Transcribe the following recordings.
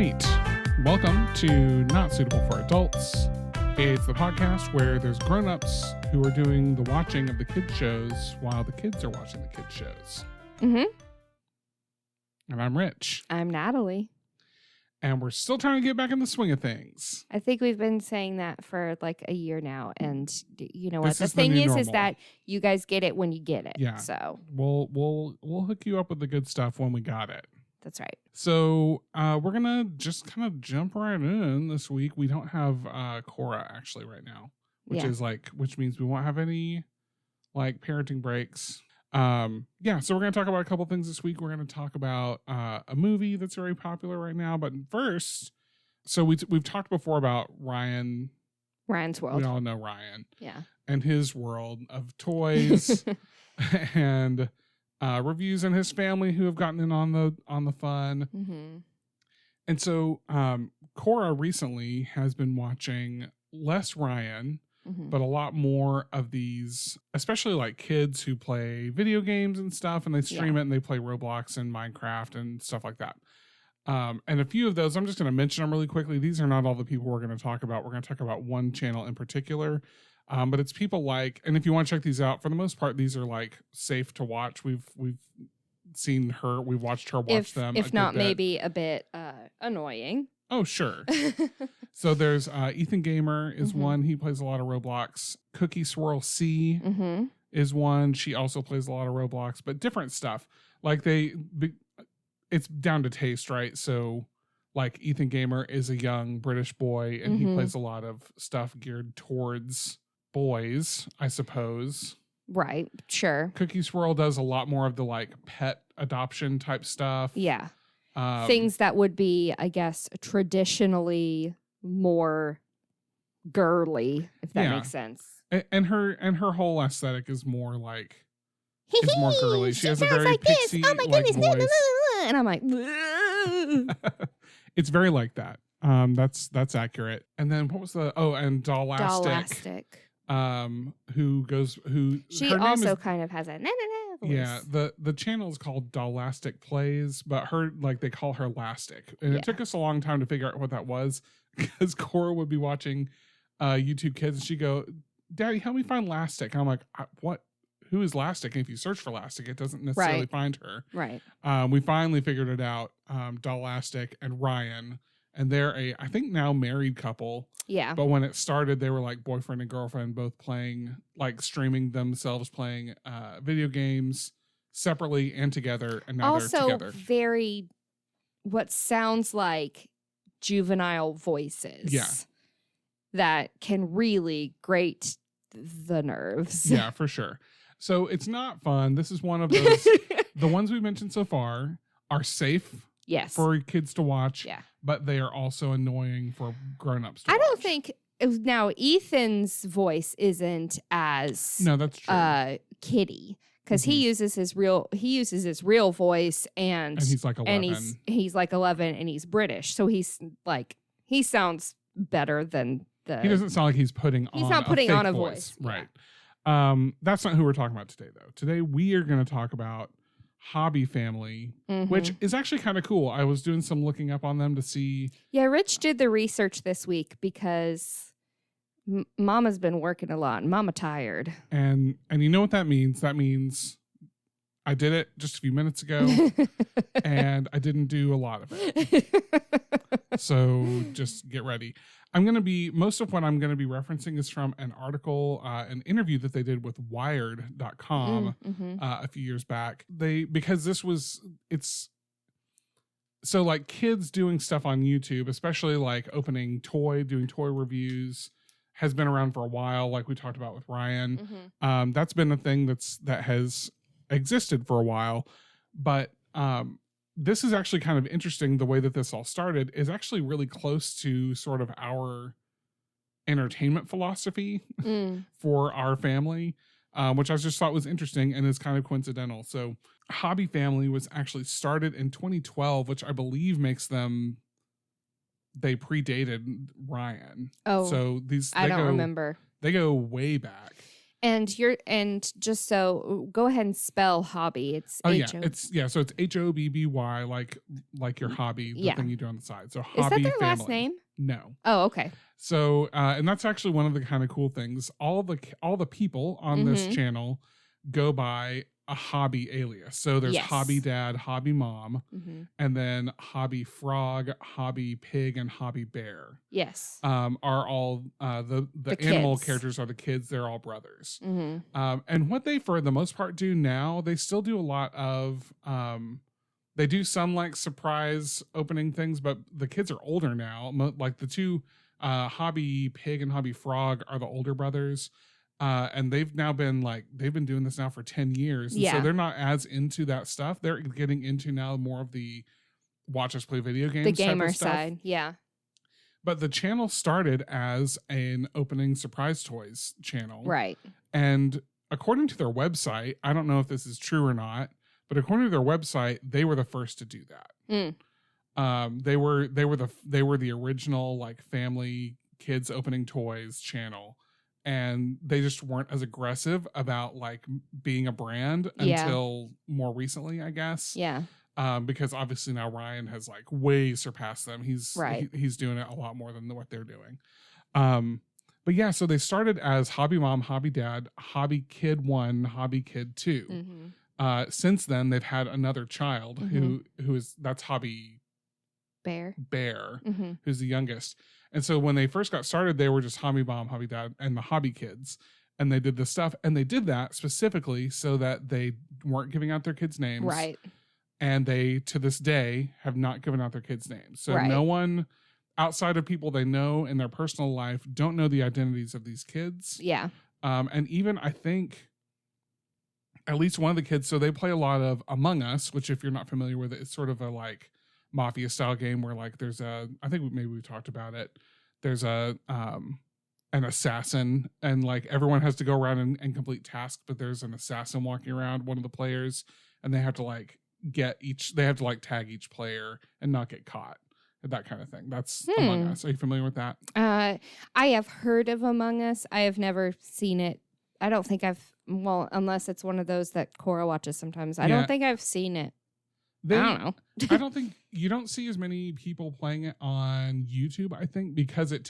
right. Welcome to Not Suitable for Adults. It's the podcast where there's grown-ups who are doing the watching of the kids shows while the kids are watching the kids shows. Mm-hmm. And I'm Rich. I'm Natalie. And we're still trying to get back in the swing of things. I think we've been saying that for like a year now. And you know what? This The is the thing new is normal. that you guys get it when you get it. Yeah. So We'll hook you up with the good stuff when we got it. that's right. So we're gonna just kind of jump right in this week. We don't have Cora actually right now, which means we won't have any like parenting breaks. So we're gonna talk about a couple things this week. We're gonna talk about a movie that's very popular right now. But first, so we've talked before about Ryan's world. We all know Ryan. Yeah. And his world of toys and reviews and his family who have gotten in on the fun. Mm-hmm. And so Cora recently has been watching less Ryan, but a lot more of these, especially like kids who play video games and stuff, and they stream it and they play Roblox and Minecraft and stuff like that. And a few of those, I'm just going to mention them really quickly. These are not all the people we're going to talk about. We're going to talk about one channel in particular. But it's people like, and if you want to check these out, for the most part, these are like safe to watch. We've seen her, we've watched her watch them. If not, maybe a bit annoying. Oh, sure. So there's Ethan Gamer is one. He plays a lot of Roblox. Cookie Swirl C is one. She also plays a lot of Roblox, but different stuff. Like it's down to taste, right? So like Ethan Gamer is a young British boy and he plays a lot of stuff geared towards boys, I suppose. Right. Sure. Cookie Swirl does a lot more of the like pet adoption type stuff. Yeah. Things that would be, I guess, traditionally more girly, if that makes sense. And her whole aesthetic is more like is more girly. She has a very like pixie this. Oh my goodness. voice. And I'm like, it's very like that. That's accurate. And then what was and Dollastic. She also kind of has a voice. Yeah, the channel is called Dollastic Plays, but her they call her Lastic. And it took us a long time to figure out what that was because Cora would be watching YouTube Kids and she'd go, "Daddy, help me find Lastic." And I'm like, "What? Who is Lastic?" And if you search for Lastic, it doesn't necessarily find her. Right. We finally figured it out. Dollastic and Ryan, and they're I think now married couple. Yeah. But when it started, they were like boyfriend and girlfriend, both playing, like streaming themselves playing video games separately and together. And now they're together. Also very, what sounds like juvenile voices. Yeah. That can really grate the nerves. Yeah, for sure. So it's not fun. This is one of those, the ones we mentioned so far are safe. Yes. For kids to watch. Yeah. But they are also annoying for grown-ups to watch. I don't think now Ethan's voice isn't as that's true. kiddie because he uses his real voice and he's like 11. And he's like 11 and he's British. So he's like he sounds better than he doesn't sound like he's putting on a voice. Right. Yeah. That's not who we're talking about today though. Today we are going to talk about Hobby Family, which is actually kind of cool. I was doing some looking up on them to see. Yeah, Rich did the research this week because Mama's been working a lot and Mama tired. And you know what that means? That means I did it just a few minutes ago and I didn't do a lot of it. So just get ready. Most of what I'm going to be referencing is from an article, an interview that they did with Wired.com a few years back. So like kids doing stuff on YouTube, especially like doing toy reviews has been around for a while. Like we talked about with Ryan. That's been a thing that has existed for a while, but, this is actually kind of interesting. The way that this all started is actually really close to sort of our entertainment philosophy for our family, which I just thought was interesting and is kind of coincidental. So Hobby Family was actually started in 2012, which I believe makes them, they predated Ryan. Oh, so I don't remember. They go way back. And just so go ahead and spell hobby. It's so it's HOBBY, like your hobby, the thing you do on the side. So is that their HobbyFamily. last name? No. Oh, okay. So and that's actually one of the kind of cool things. All the people on this channel go by a hobby alias. So there's Hobby Dad, Hobby Mom, and then Hobby Frog, Hobby Pig, and Hobby Bear. Yes. Are all the animal characters are the kids. They're all brothers. And what they, for the most part, do now, they still do a lot of they do some like surprise opening things, but the kids are older now. Like the two Hobby Pig and Hobby Frog are the older brothers. And they've been doing this now for 10 years. And so they're not as into that stuff. They're getting into now more of the watch us play video games. The gamer side. Yeah. But the channel started as an opening surprise toys channel. Right. And according to their website, I don't know if this is true or not, but according to their website, they were the first to do that. They were the original like family kids opening toys channel. And they just weren't as aggressive about like being a brand until more recently, I guess. Yeah. Because obviously now Ryan has like way surpassed them. He's doing it a lot more than what they're doing. But yeah, so they started as Hobby Mom, Hobby Dad, Hobby Kid 1, Hobby Kid 2. Since then, they've had another child that's Hobby Bear, who's the youngest. And so when they first got started, they were just Hobby Mom, Hobby Dad, and the Hobby Kids. And they did this stuff. And they did that specifically so that they weren't giving out their kids' names. Right. And they, to this day, have not given out their kids' names. So no one outside of people they know in their personal life don't know the identities of these kids. Yeah. And even I think at least one of the kids, so they play a lot of Among Us, which if you're not familiar with it, it's sort of a like mafia style game where like there's I think maybe we talked about it. There's an assassin and like everyone has to go around and complete tasks, but there's an assassin walking around, one of the players, and they have to like tag each player and not get caught. That kind of thing. That's Among Us. Are you familiar with that? I have heard of Among Us. I have never seen it. I don't think unless it's one of those that Cora watches sometimes. I don't think I've seen it. I don't know. I don't think you don't see as many people playing it on YouTube, I think, because it's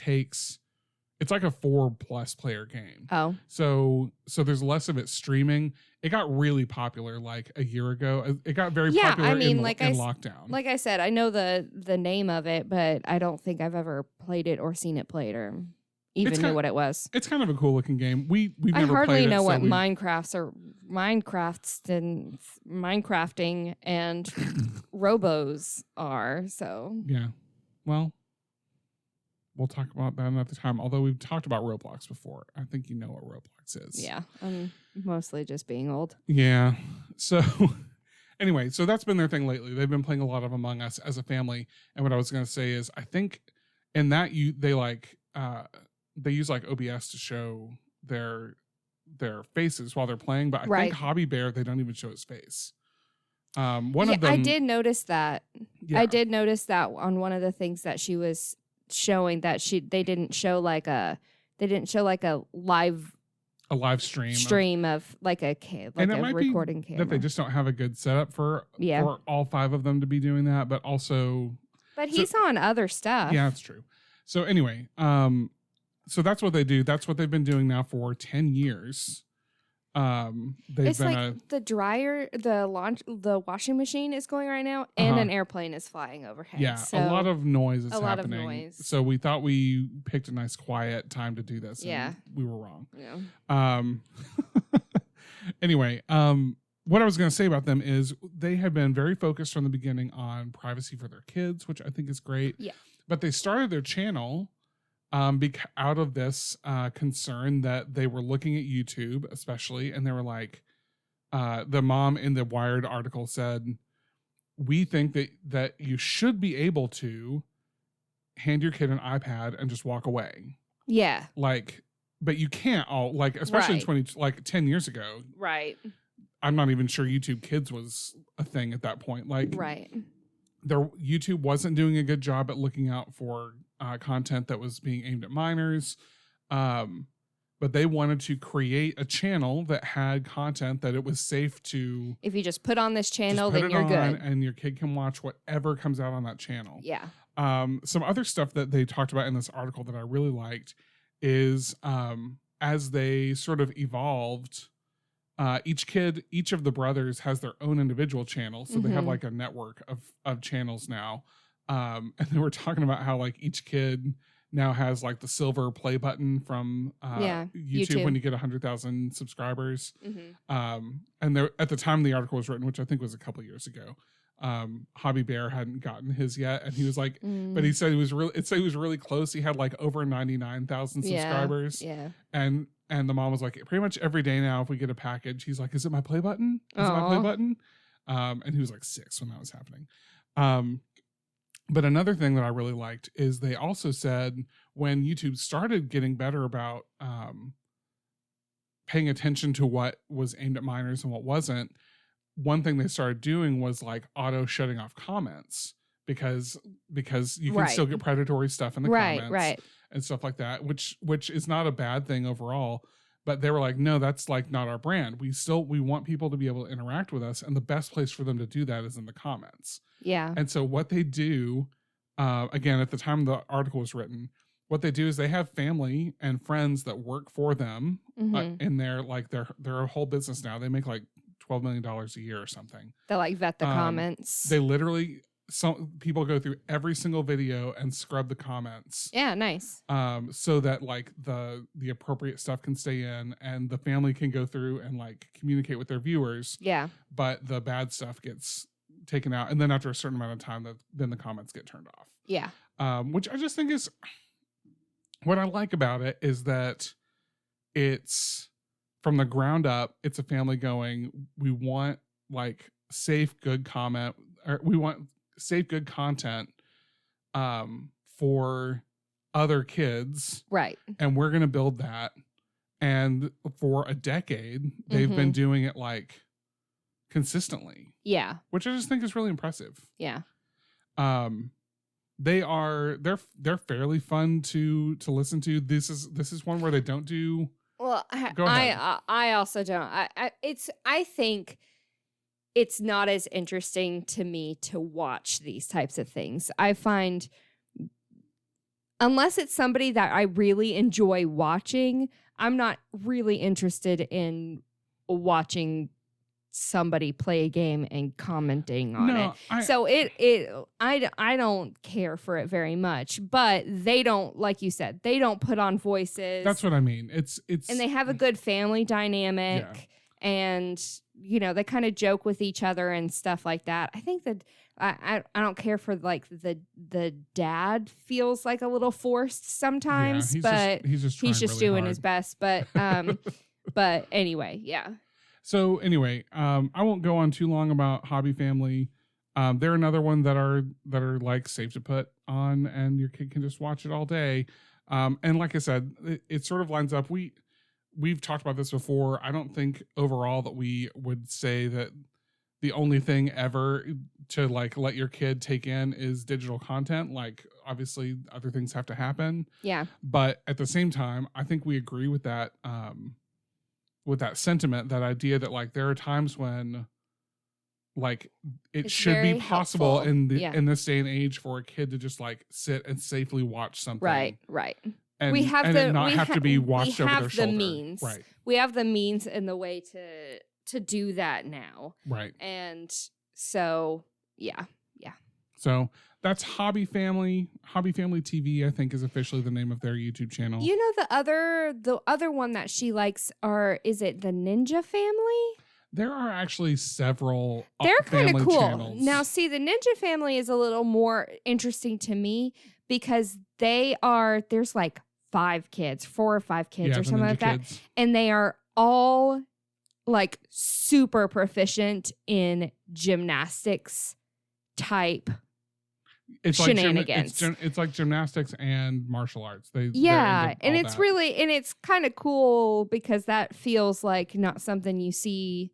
like a 4+ player game. Oh. So there's less of it streaming. It got really popular like a year ago. It got very popular in lockdown. Like I said, I know the name of it, but I don't think I've ever played it or seen it played or even knew what it was. It's kind of a cool looking game. We've never played it. I hardly know what Minecrafting and Robos are. So yeah, well, we'll talk about that another time. Although we've talked about Roblox before, I think you know what Roblox is. Yeah, I'm mostly just being old. Yeah. So anyway, so that's been their thing lately. They've been playing a lot of Among Us as a family. And what I was going to say is, I think in that they use like OBS to show their faces while they're playing, but I think Hobby Bear, they don't even show his face. One of them, I did notice that. Yeah. I did notice that on one of the things that she was showing that they didn't show like a live stream of like a recording camera. That they just don't have a good setup for all 5 of them to be doing that, but also he's on other stuff. Yeah, that's true. So anyway, so that's what they do. That's what they've been doing now for 10 years. It's like the dryer, the washing machine is going right now, and an airplane is flying overhead. Yeah, so a lot of noise is happening. A lot of noise. So we thought we picked a nice quiet time to do this. Yeah, we were wrong. Yeah. Anyway, what I was going to say about them is they have been very focused from the beginning on privacy for their kids, which I think is great. Yeah. But they started their channel out of this concern that they were looking at YouTube, especially, and they were like, the mom in the Wired article said, we think that you should be able to hand your kid an iPad and just walk away. Yeah. Like, but you can't especially in 10 years ago. Right. I'm not even sure YouTube Kids was a thing at that point. Like, right. YouTube wasn't doing a good job at looking out for content that was being aimed at minors. but they wanted to create a channel that had content that it was safe to. If you just put on this channel, then you're good. And your kid can watch whatever comes out on that channel. Yeah. Some other stuff that they talked about in this article that I really liked is as they sort of evolved, each of the brothers has their own individual channel. So they have like a network of channels now. And they were talking about how like each kid now has like the silver play button from YouTube when you get 100,000 subscribers. And there, at the time the article was written, which I think was a couple years ago, Hobby Bear hadn't gotten his yet, and he was like, but he said he was really close. He had like over 99,000 subscribers. Yeah. And the mom was like, pretty much every day now, if we get a package, he's like, is it my play button? Is it my play button? And he was like 6 when that was happening. But another thing that I really liked is they also said when YouTube started getting better about paying attention to what was aimed at minors and what wasn't, one thing they started doing was like auto shutting off comments because you can still get predatory stuff in the comments and stuff like that, which is not a bad thing overall. But they were like, no, that's like not our brand. We want people to be able to interact with us, and the best place for them to do that is in the comments. Yeah. And so what they do, again, at the time the article was written, what they do is they have family and friends that work for them in their like they're a whole business now. They make like $12 million a year or something. They like vet the comments. They literally, some people go through every single video and scrub the comments. Yeah, nice. So that like the appropriate stuff can stay in and the family can go through and like communicate with their viewers. Yeah. But the bad stuff gets taken out, and then after a certain amount of time, then the comments get turned off. Yeah. Which I just think is what I like about it is that it's from the ground up. It's a family going, we want like safe, good comment, or we want safe, good content for other kids. Right. And we're going to build that. And for a decade, they've been doing it like consistently. Yeah. Which I just think is really impressive. Yeah. They're fairly fun to listen to. This is one where they don't do. Well, I also don't. I think it's not as interesting to me to watch these types of things. I find, unless it's somebody that I really enjoy watching, I'm not really interested in watching somebody play a game and commenting on it. I don't care for it very much, but they don't, like you said, they don't put on voices. That's what I mean. It's and they have a good family dynamic, and you know, they kind of joke with each other and stuff like that. I think that I don't care for like the dad feels like a little forced sometimes, but he's just really doing his best. But but anyway, yeah. So anyway, I won't go on too long about Hobby Family. They're another one that are like safe to put on, and your kid can just watch it all day. And like I said, it sort of lines up. We've talked about this before. I don't think overall that we would say that the only thing ever to like let your kid take in is digital content. Like obviously other things have to happen. Yeah. But at the same time, I think we agree with that. With that sentiment, that idea that like there are times when like it should be possible in this day and age for a kid to just like sit and safely watch something. Right. And we have have to be watched over their shoulder. Means. Right. We have the means and the way to do that now. Right. And so yeah. So that's Hobby Family. HobbyFamilyTV, I think, is officially the name of their YouTube channel. You know, the other one that she likes is it the Ninja Family? There are actually several. They're kind of cool. Channels. Now, see, the Ninja Family is a little more interesting to me because there's like 4 or 5 kids or something like that, and they are all like super proficient in gymnastics type. It's shenanigans. It's like gymnastics and martial arts. And it's kind of cool because that feels like not something you see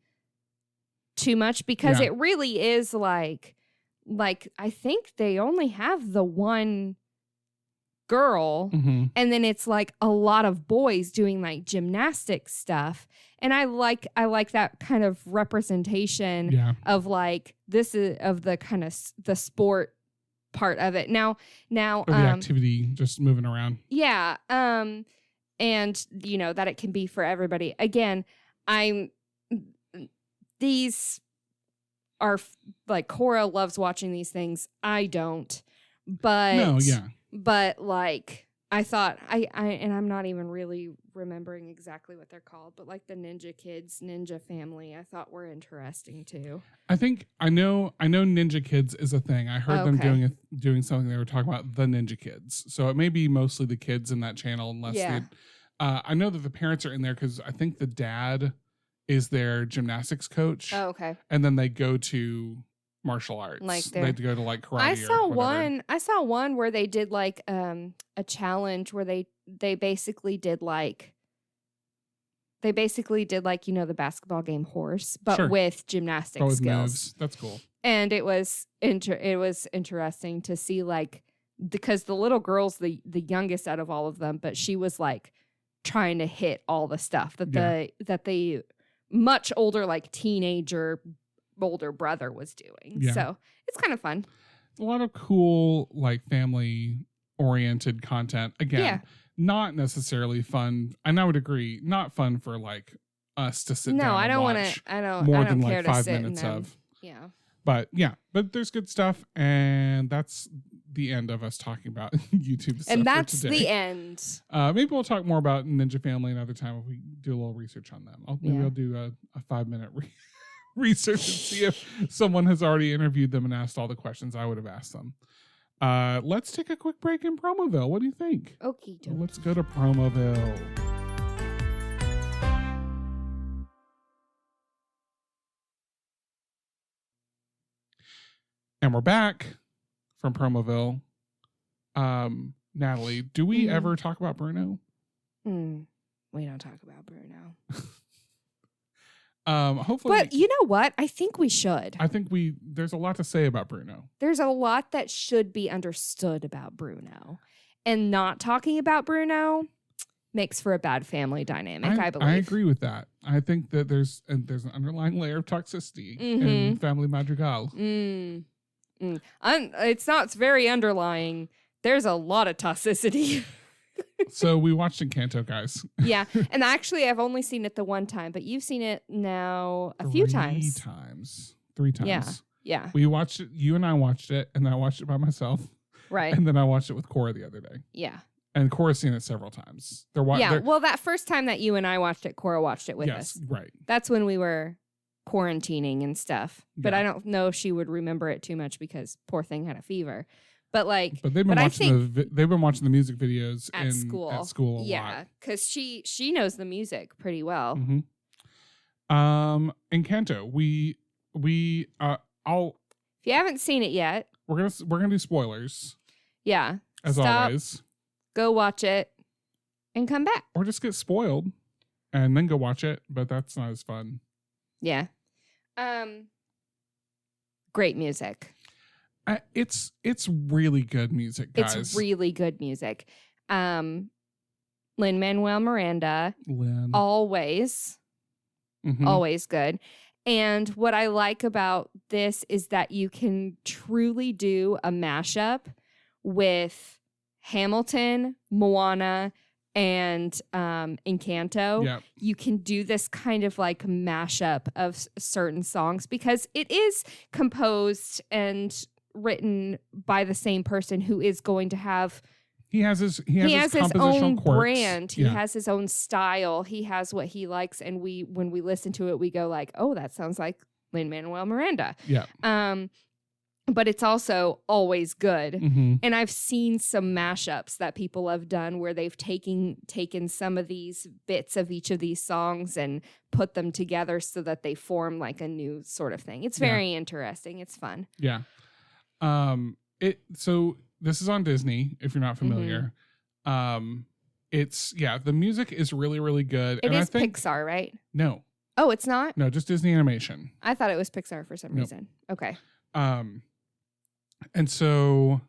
too much, because it really is like I think they only have the one girl, mm-hmm. and then it's like a lot of boys doing like gymnastics stuff. And I like that kind of representation of like this is of the kind of the sport part of it. Now or the activity, just moving around. Yeah. And you know that it can be for everybody. Again, these are like Cora loves watching these things. I don't. But no, yeah. But like I thought and I'm not even really remembering exactly what they're called, but like the Ninja Kids, Ninja Family, I thought were interesting too. I think I know Ninja Kids is a thing. I heard them doing something. They were talking about the Ninja Kids, so it may be mostly the kids in that channel. Unless I know that the parents are in there because I think the dad is their gymnastics coach. Oh, okay. And then they go to martial arts. Like they go to like karate. I saw one where they did like a challenge where they basically did like you know the basketball game Horse, but with gymnastics skills. Moves. That's cool. And it was interesting to see like because the little girl's the youngest out of all of them, but she was like trying to hit all the stuff that the much older like teenager older brother was doing. So it's kind of fun. A lot of cool like family oriented content. Again, not necessarily fun. And I would agree, not fun for like us to sit down. No, I don't want to. I don't than like 5 minutes of. Yeah. But there's good stuff, and that's the end of us talking about YouTube stuff. And that's for today. The end. Maybe we'll talk more about Ninja Family another time if we do a little research on them. Maybe I'll do a 5-minute research and see if someone has already interviewed them and asked all the questions I would have asked them. Let's take a quick break in Promoville. What do you think? Okay. So let's go to Promoville. And we're back from Promoville. Natalie, do we ever talk about Bruno? We don't talk about Bruno. Hopefully. But you know what? I think we should. I think there's a lot to say about Bruno. There's a lot that should be understood about Bruno. And not talking about Bruno makes for a bad family dynamic, I believe. I agree with that. I think that there's an underlying layer of toxicity in Family Madrigal. It's very underlying. There's a lot of toxicity. So we watched Encanto, guys. Yeah. And actually, I've only seen it the one time, but you've seen it now a few times. 3 times. Yeah. We watched it. You and I watched it, and I watched it by myself. Right. And then I watched it with Cora the other day. Yeah. And Cora's seen it several times. Well, that first time that you and I watched it, Cora watched it with us. Yes, right. That's when we were quarantining and stuff. But I don't know if she would remember it too much because poor thing had a fever. But they've been watching the music videos at school a lot. Yeah, because she knows the music pretty well. Encanto. If you haven't seen it yet, we're gonna do spoilers. Yeah. As always. Go watch it and come back. Or just get spoiled and then go watch it, but that's not as fun. Yeah. Great music. It's really good music, guys. It's really good music. Lin-Manuel Miranda. Always. Always good. And what I like about this is that you can truly do a mashup with Hamilton, Moana, and Encanto. Yep. You can do this kind of like mashup of certain songs because it is composed and written by the same person who is going to have he has his own quirks. brand. He has his own style. He has what he likes, and when we listen to it, we go like, "Oh, that sounds like Lin-Manuel Miranda." Yeah. But it's also always good. And I've seen some mashups that people have done where they've taken some of these bits of each of these songs and put them together so that they form like a new sort of thing. It's very interesting. It's fun. Yeah. So this is on Disney, if you're not familiar. The music is really, really good. It is Pixar, right? No. Oh, it's not? No, just Disney Animation. I thought it was Pixar for some reason. Okay. And so,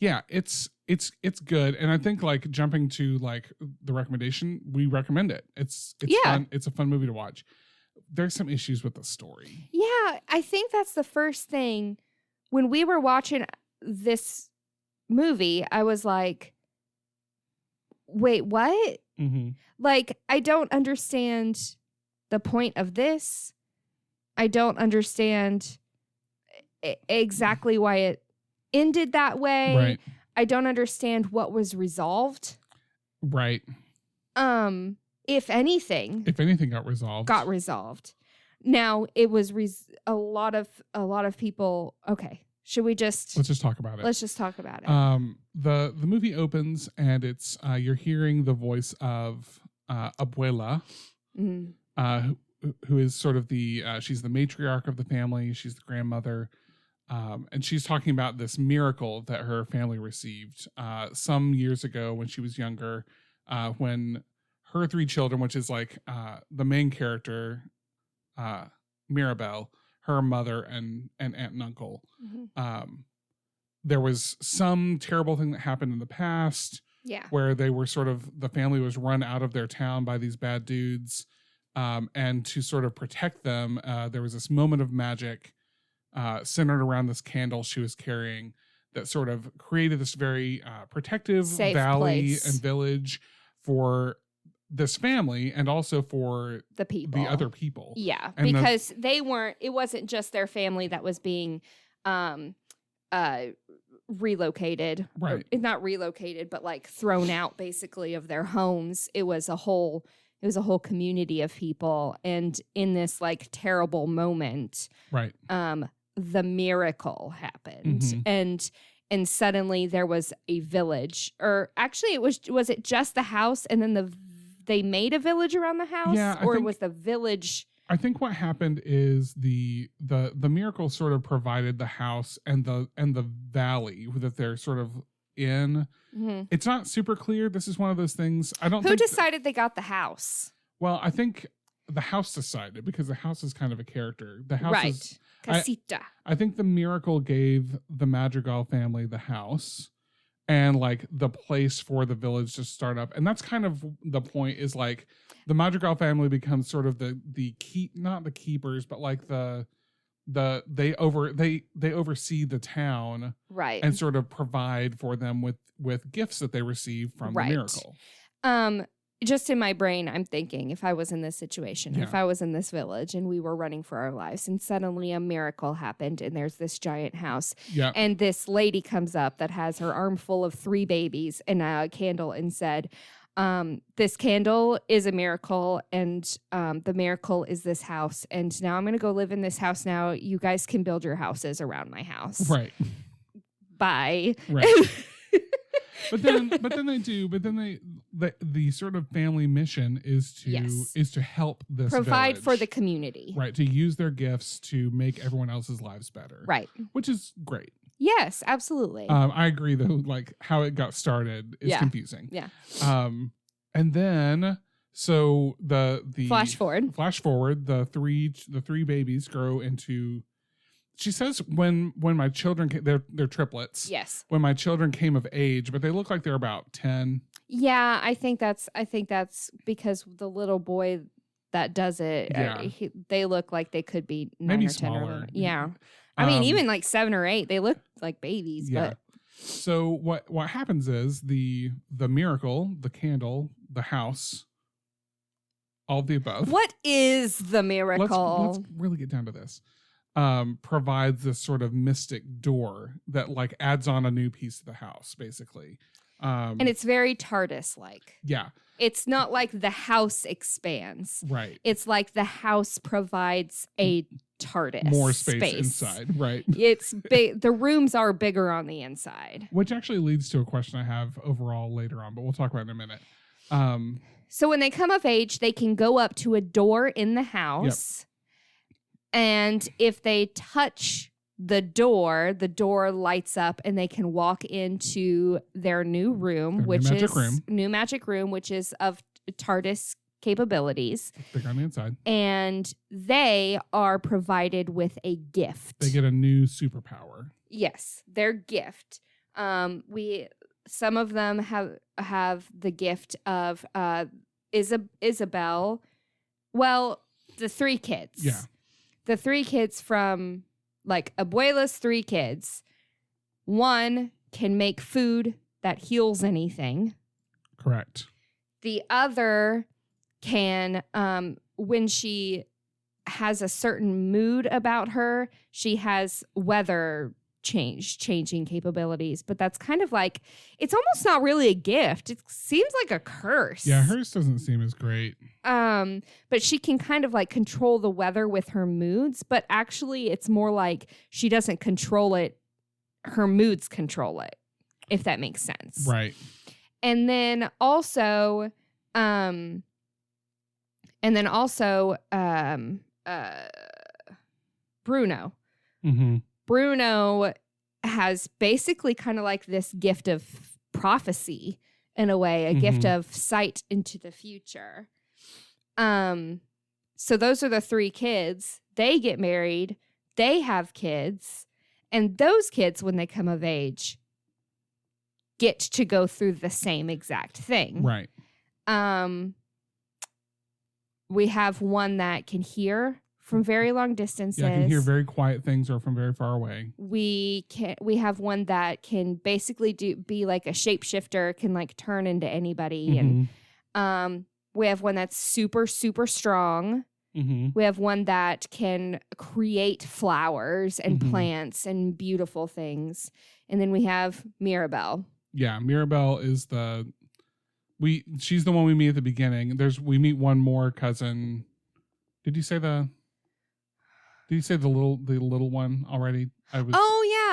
yeah, it's it's good, and I think like jumping to like the recommendation, we recommend it. It's fun. It's a fun movie to watch. There's some issues with the story. Yeah, I think that's the first thing. When we were watching this movie, I was like, wait, what? Mm-hmm. Like, I don't understand the point of this. I don't understand exactly why it ended that way. Right. I don't understand what was resolved. Right. If anything got resolved. Now it was a lot of people. Okay, let's just talk about it. Let's just talk about it. The movie opens and it's you're hearing the voice of Abuela, who is sort of she's the matriarch of the family. She's the grandmother. And she's talking about this miracle that her family received some years ago when she was younger, when her 3 children, which is like the main character, Mirabelle, her mother and aunt and uncle. There was some terrible thing that happened in the past where they were the family was run out of their town by these bad dudes. And to sort of protect them, there was this moment of magic centered around this candle she was carrying that sort of created this very protective safe valley place and village for this family and also for the other people. Yeah, and because it wasn't just their family that was being relocated. Right. Not relocated, but like thrown out basically of their homes. It was a whole community of people. And in this like terrible moment, right. The miracle happened. And suddenly there was a village, or actually was it just the house and then they made a village around the house? Yeah, or was the village? I think what happened is the miracle sort of provided the house and the valley that they're sort of in. It's not super clear. This is one of those things. Who decided they got the house? Well, I think the house decided, because the house is kind of a character. The house is Casita. I think the miracle gave the Madrigal family the house and like the place for the village to start up. And that's kind of the point, is like the Madrigal family becomes sort of the not the keepers, but like they oversee the town, right, and sort of provide for them with gifts that they receive from the miracle. Just in my brain, I'm thinking, if I was in this situation, if I was in this village and we were running for our lives and suddenly a miracle happened and there's this giant house and this lady comes up that has her arm full of 3 babies and a candle and said, this candle is a miracle and the miracle is this house. And now I'm going to go live in this house. Now you guys can build your houses around my house. Right. Bye. Right. But then the sort of family mission is to help this provide village. For the community, right? To use their gifts to make everyone else's lives better, right? Which is great. Yes, absolutely. I agree, though. Like how it got started is confusing. Yeah. And then so the flash forward, the three babies grow into. She says when my children they're triplets. Yes. When my children came of age, but they look like they're about 10. Yeah, I think that's because the little boy that does it, they look like they could be 9 maybe or 10 smaller. Yeah. I mean, even like 7 or 8, they look like babies. Yeah. But so what happens is the miracle, the candle, the house, all of the above. What is the miracle? Let's really get down to this. Provides this sort of mystic door that like adds on a new piece of the house, basically. And it's very TARDIS-like. Yeah. It's not like the house expands. Right. It's like the house provides a TARDIS. More space inside. Right. It's big. The rooms are bigger on the inside. Which actually leads to a question I have overall later on, but we'll talk about it in a minute. So when they come of age, they can go up to a door in the house. Yep. And if they touch the door lights up and they can walk into their new room, new magic room, which is of TARDIS capabilities. Big on the inside. And they are provided with a gift. They get a new superpower. Yes, their gift. some of them have the gift of Isabel. Well, the 3 kids. Yeah. The 3 kids from, like, Abuela's 3 kids. One can make food that heals anything. Correct. The other can, when she has a certain mood about her, she has weather changing capabilities. But that's kind of like, it's almost not really a gift. It seems like a curse. Yeah, hers doesn't seem as great. But she can kind of like control the weather with her moods. But actually, it's more like she doesn't control it. Her moods control it, if that makes sense. Right. And then also, Bruno. Mm-hmm. Bruno has basically kind of like this gift of prophecy in a way, a gift of sight into the future. So those are the 3 kids. They get married. They have kids. And those kids, when they come of age, get to go through the same exact thing. Right. We have one that can hear from very long distances. Yeah, I can hear very quiet things or from very far away. We have one that can basically be like a shapeshifter, can like turn into anybody. And we have one that's super, super strong. We have one that can create flowers and plants and beautiful things. And then we have Mirabelle. Yeah, Mirabelle is she's the one we meet at the beginning. We meet one more cousin. Did you say the little one already?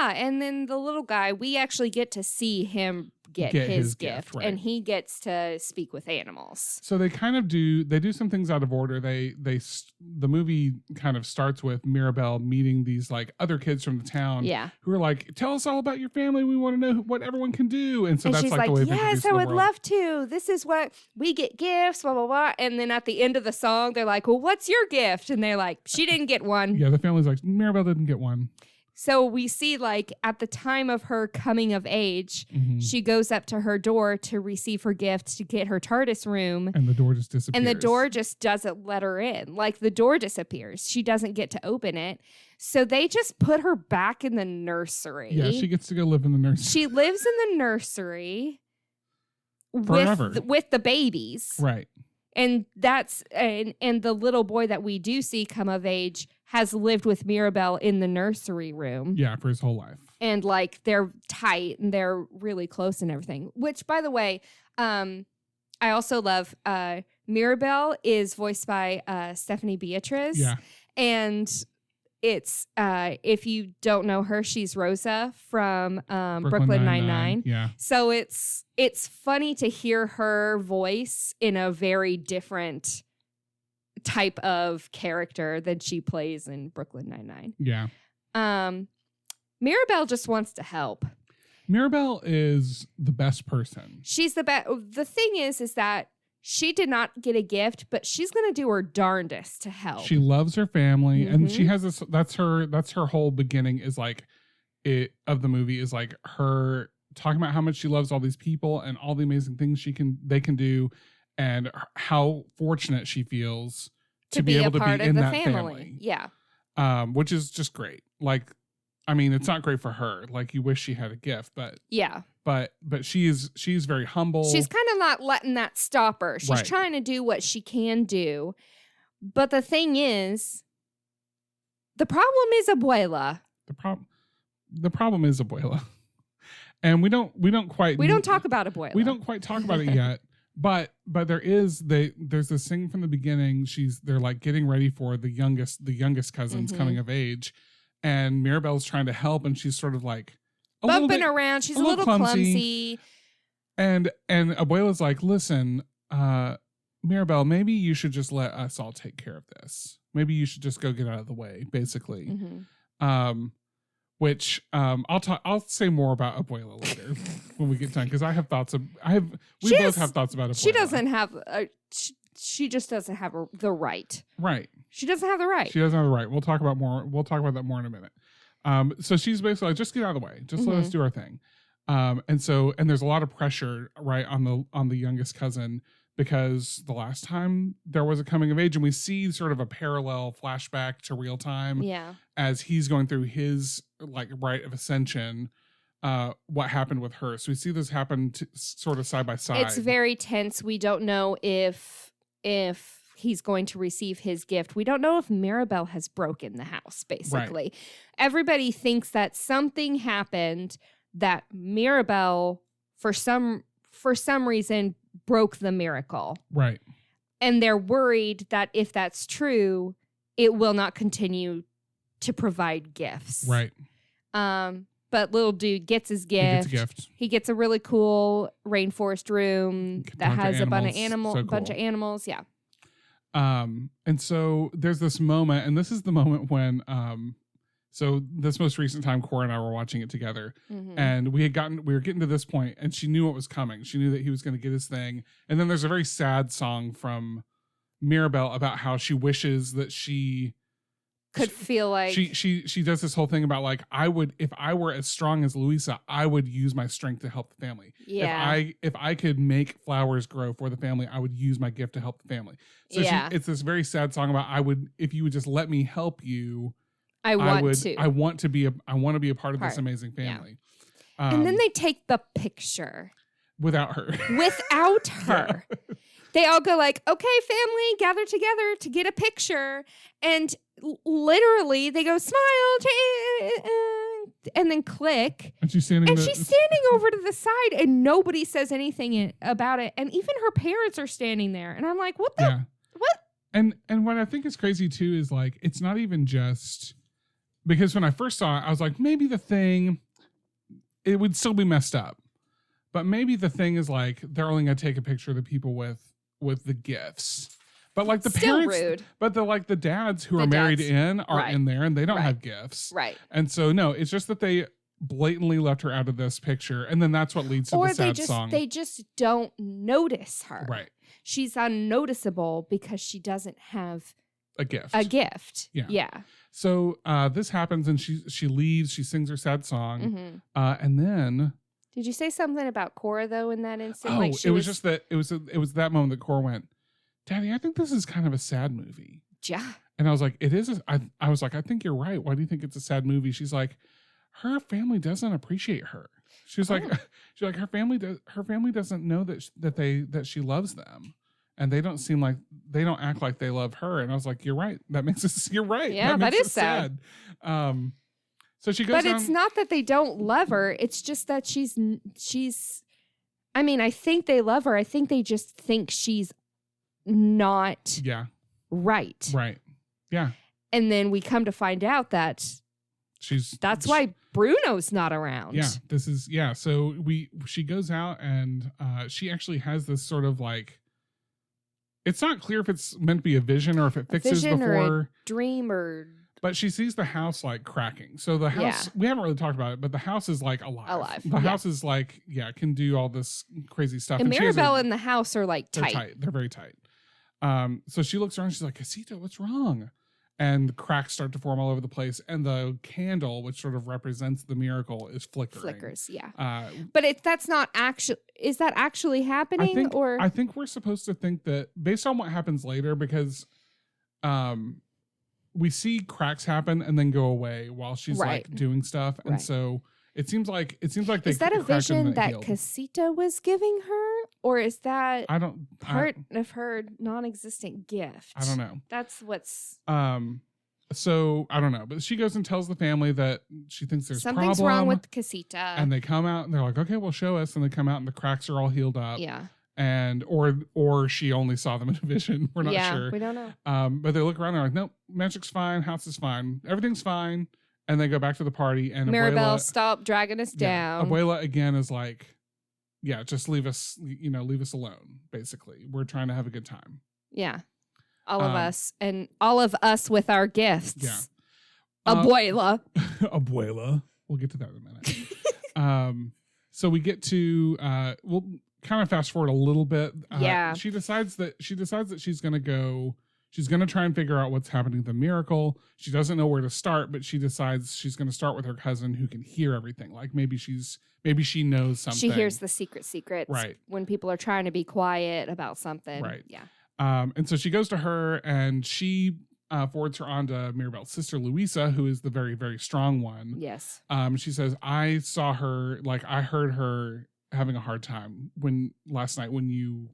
And then the little guy, we actually get to see him get his gift, right. And he gets to speak with animals. So they kind of do some things out of order. The movie kind of starts with Mirabelle meeting these like other kids from the town, who are like, tell us all about your family. We want to know what everyone can do. And so that's she's like the way yes, I would love to. This is what we get gifts, blah blah blah. And then at the end of the song, they're like, well, what's your gift? And they're like, she didn't get one. Yeah, the family's like, Mirabelle didn't get one. So we see, like, at the time of her coming of age, she goes up to her door to receive her gift to get her TARDIS room. And the door just disappears. And the door just doesn't let her in. Like, the door disappears. She doesn't get to open it. So they just put her back in the nursery. Yeah, she gets to go live in the nursery. She lives in the nursery forever with the babies. Right. And that's and the little boy that we do see come of age has lived with Mirabelle in the nursery room. Yeah, for his whole life. And like they're tight and they're really close and everything. Which, by the way, I also love Mirabelle is voiced by Stephanie Beatriz. Yeah. And it's if you don't know her, she's Rosa from Brooklyn Nine-Nine. Yeah. So it's funny to hear her voice in a very different type of character than she plays in Brooklyn Nine-Nine. Yeah. Mirabelle just wants to help. Mirabelle is the best person. She's the best. The thing is that she did not get a gift, but she's going to do her darndest to help. She loves her family, and she has this. That's her whole beginning. Is like of the movie is like her talking about how much she loves all these people and all the amazing things they can do, and how fortunate she feels to be able to be in that family. Yeah. Which is just great. Like, I mean, it's not great for her. Like, you wish she had a gift, but yeah. But she's very humble. She's kind of not letting that stop her. She's trying to do what she can do. But the thing is, the problem is Abuela. The problem is Abuela. And we don't talk about Abuela. We don't quite talk about it yet. But there's this thing from the beginning. They're like getting ready for the youngest cousin's coming of age, and Mirabelle's trying to help, and she's sort of like bumping around. She's a little clumsy. And Abuela's like, listen, Mirabelle, maybe you should just let us all take care of this. Maybe you should just go get out of the way, basically. Which I'll say more about Abuela later when we get done, because we both have thoughts about Abuela. She doesn't have she just doesn't have the right. Right. She doesn't have the right. She doesn't have the right. We'll talk about that more in a minute. So she's basically like, just get out of the way. Just let us do our thing. And there's a lot of pressure, right, on the youngest cousin, because the last time there was a coming of age, and we see sort of a parallel flashback to real time as he's going through his like rite of ascension, what happened with her. So we see this happen sort of side by side. It's very tense. We don't know if he's going to receive his gift. We don't know if Mirabelle has broken the house, basically. Right. Everybody thinks that something happened, that Mirabelle, for some reason, broke the miracle. Right. And they're worried that if that's true, it will not continue to provide gifts. Right. But little dude gets his gift. He gets a gift. He gets a really cool rainforest room that has a bunch of animals. Yeah. And so there's this moment, and this is the moment when so this most recent time Cora and I were watching it together, and we were getting to this point, and she knew what was coming. She knew that he was going to get his thing. And then there's a very sad song from Mirabelle about how she wishes that she could feel like she does this whole thing about like, if I were as strong as Louisa, I would use my strength to help the family. Yeah. If I could make flowers grow for the family, I would use my gift to help the family. So it's this very sad song about, if you would just let me help you, I want to be a part of this amazing family. Yeah. And then they take the picture without her. Without her. Yeah. They all go like, okay, family, gather together to get a picture. And literally they go, smile, and then click. And she's standing over to the side, and nobody says anything about it. And even her parents are standing there. And I'm like, what? And what I think is crazy too is like, it's not even just, because when I first saw it, I was like, maybe the thing, it would still be messed up. But maybe the thing is like, they're only going to take a picture of the people with the gifts. But like the still parents, rude. But the dads who are married in are in there, and they don't have gifts. Right. And so, no, it's just that they blatantly left her out of this picture. And then that's what leads to the sad song. They just don't notice her. Right. She's unnoticeable because she doesn't have a gift. Yeah. So this happens, and she leaves. She sings her sad song, and then. Did you say something about Cora though in that instant? Oh, it was just that it was that moment that Cora went, "Daddy, I think this is kind of a sad movie." Yeah. And I was like, "It is." I was like, "I think you're right. Why do you think it's a sad movie?" She's like, "Her family doesn't appreciate her." She's like, her family doesn't know that she loves them. And they don't act like they love her. And I was like, you're right. You're right. Yeah, that is sad. So she goes down. It's not that they don't love her. It's just that she's, I mean, I think they love her. I think they just think she's not right. Right. Yeah. And then we come to find out that that's why Bruno's not around. Yeah. So she goes out, and she actually has this sort of like, it's not clear if it's meant to be a vision or if it fixes before. Or a dream But she sees the house like cracking. So the house, we haven't really talked about it, but the house is like alive. The house is like, can do all this crazy stuff. And Mirabelle and the house are like tight. They're very tight. So she looks around, she's like, Casita, what's wrong? And cracks start to form all over the place. And the candle, which sort of represents the miracle, is flickering. Flickers, yeah. But that's not actually, is that actually happening? I think we're supposed to think that based on what happens later, because we see cracks happen and then go away while she's like doing stuff. And so it seems like they, is that a vision that Casita was giving her? Or is that part of her non-existent gift? I don't know. That's what's... So, I don't know. But she goes and tells the family that she thinks there's something's wrong with Casita. And they come out and they're like, okay, well, show us. And they come out and the cracks are all healed up. Yeah. And or she only saw them in a vision. We're not sure. We don't know. But they look around and they're like, nope, magic's fine. House is fine. Everything's fine. And they go back to the party. And Mirabelle, stop dragging us down. Abuela again is like, just leave us alone, basically. We're trying to have a good time. Yeah. All of us. And all of us with our gifts. Yeah. Abuela. Abuela. We'll get to that in a minute. So we get to, we'll kind of fast forward a little bit. She decides that she's going to go, She's going to try and figure out what's happening to the miracle. She doesn't know where to start, but she decides she's going to start with her cousin who can hear everything. Like maybe she knows something. She hears the secrets right when people are trying to be quiet about something. Right. Yeah. And so she goes to her, and she forwards her on to Mirabel's sister, Louisa, who is the very, very strong one. Yes. She says, I saw her, like I heard her having a hard time last night when you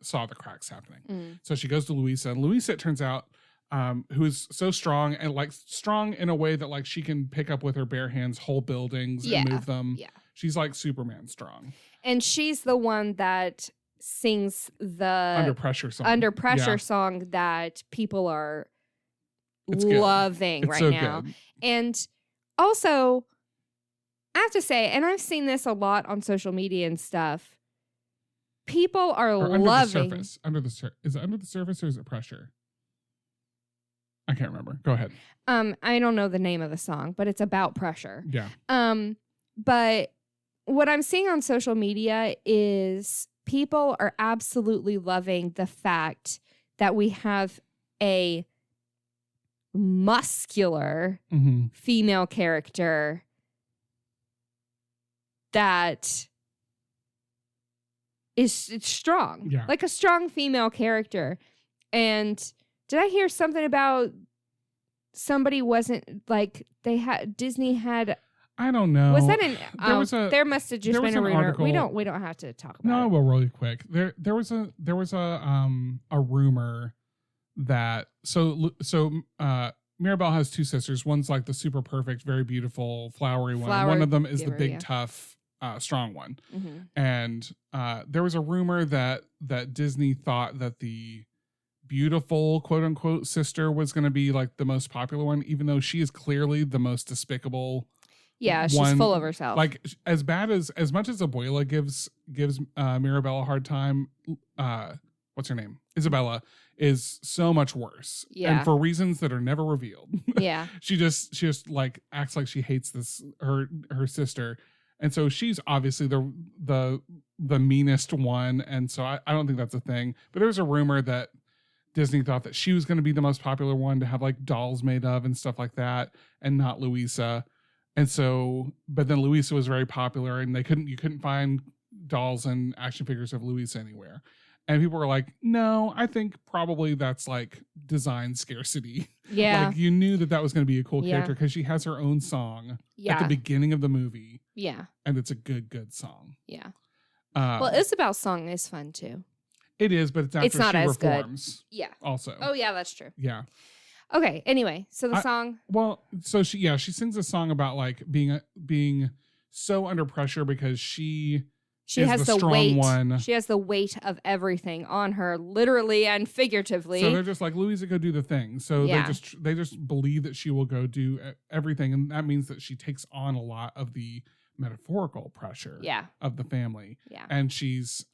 saw the cracks happening. So she goes to Louisa, and Louisa, it turns out, who is so strong, and like strong in a way that like she can pick up with her bare hands whole buildings and move them. Yeah. She's like Superman strong. And she's the one that sings the Under Pressure song that people are loving right now. Good. And also, I have to say, and I've seen this a lot on social media and stuff, people are loving. Is it Under the Surface or is it Pressure? I can't remember. Go ahead. I don't know the name of the song, but it's about pressure. Yeah. But what I'm seeing on social media is people are absolutely loving the fact that we have a muscular female character that is strong. Yeah. Like a strong female character. And did I hear something about somebody wasn't like Disney had I don't know. Was that there must have just been a rumor. Article. We don't have to talk about it. No, well, really quick. There was a rumor that Mirabel has two sisters. One's like the super perfect, very beautiful, flowery one. And one of them is the big, tough, strong one. And there was a rumor that Disney thought that the beautiful, quote unquote, sister was going to be like the most popular one, even though she is clearly the most despicable. Yeah, she's full of herself. Like as much as Abuela gives Mirabel a hard time, what's her name? Isabella is so much worse. Yeah. And for reasons that are never revealed. Yeah. she just like acts like she hates her sister. And so she's obviously the meanest one. And so I don't think that's a thing. But there's a rumor that Disney thought that she was going to be the most popular one to have like dolls made of and stuff like that, and not Louisa. And so, but then Louisa was very popular, and you couldn't find dolls and action figures of Louisa anywhere. And people were like, no, I think probably that's like design scarcity. Yeah. Like you knew that was going to be a cool character because she has her own song at the beginning of the movie. Yeah. And it's a good song. Yeah. Well, Isabel's song is fun too. It is, but it's not as reforms. Good. Yeah. Also. Oh yeah, that's true. Yeah. Okay. Anyway, so the song. Well, so she sings a song about like being so under pressure because she has the weight. One. She has the weight of everything on her, literally and figuratively. So they're just like, Louisa, go do the thing. So they just believe that she will go do everything, and that means that she takes on a lot of the metaphorical pressure of the family. Yeah, and she's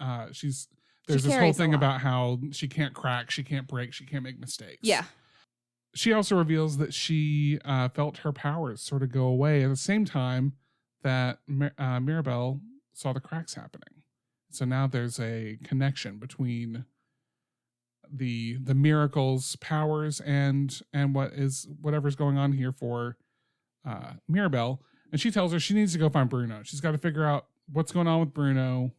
there's this whole thing about how she can't crack, she can't break, she can't make mistakes. Yeah. She also reveals that she felt her powers sort of go away at the same time that Mirabel saw the cracks happening. So now there's a connection between the miracle's powers and whatever's going on here for Mirabel. And she tells her she needs to go find Bruno. She's got to figure out what's going on with Bruno,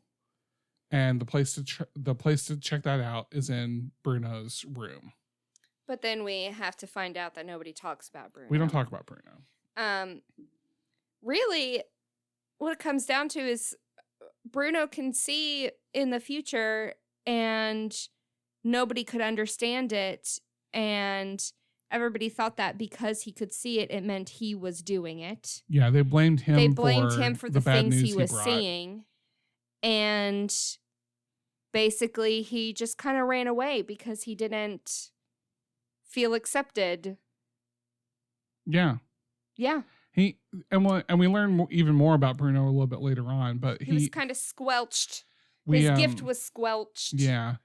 and the place to check that out is in Bruno's room. But then we have to find out that nobody talks about Bruno. We don't talk about Bruno. Really, what it comes down to is Bruno can see in the future, and nobody could understand it. And everybody thought that because he could see it, it meant he was doing it. Yeah, they blamed him. They blamed him for the things he was seeing. And basically, he just kind of ran away because he didn't feel accepted. Yeah. Yeah. We learn even more about Bruno a little bit later on, but he was kind of squelched. His gift was squelched. Yeah.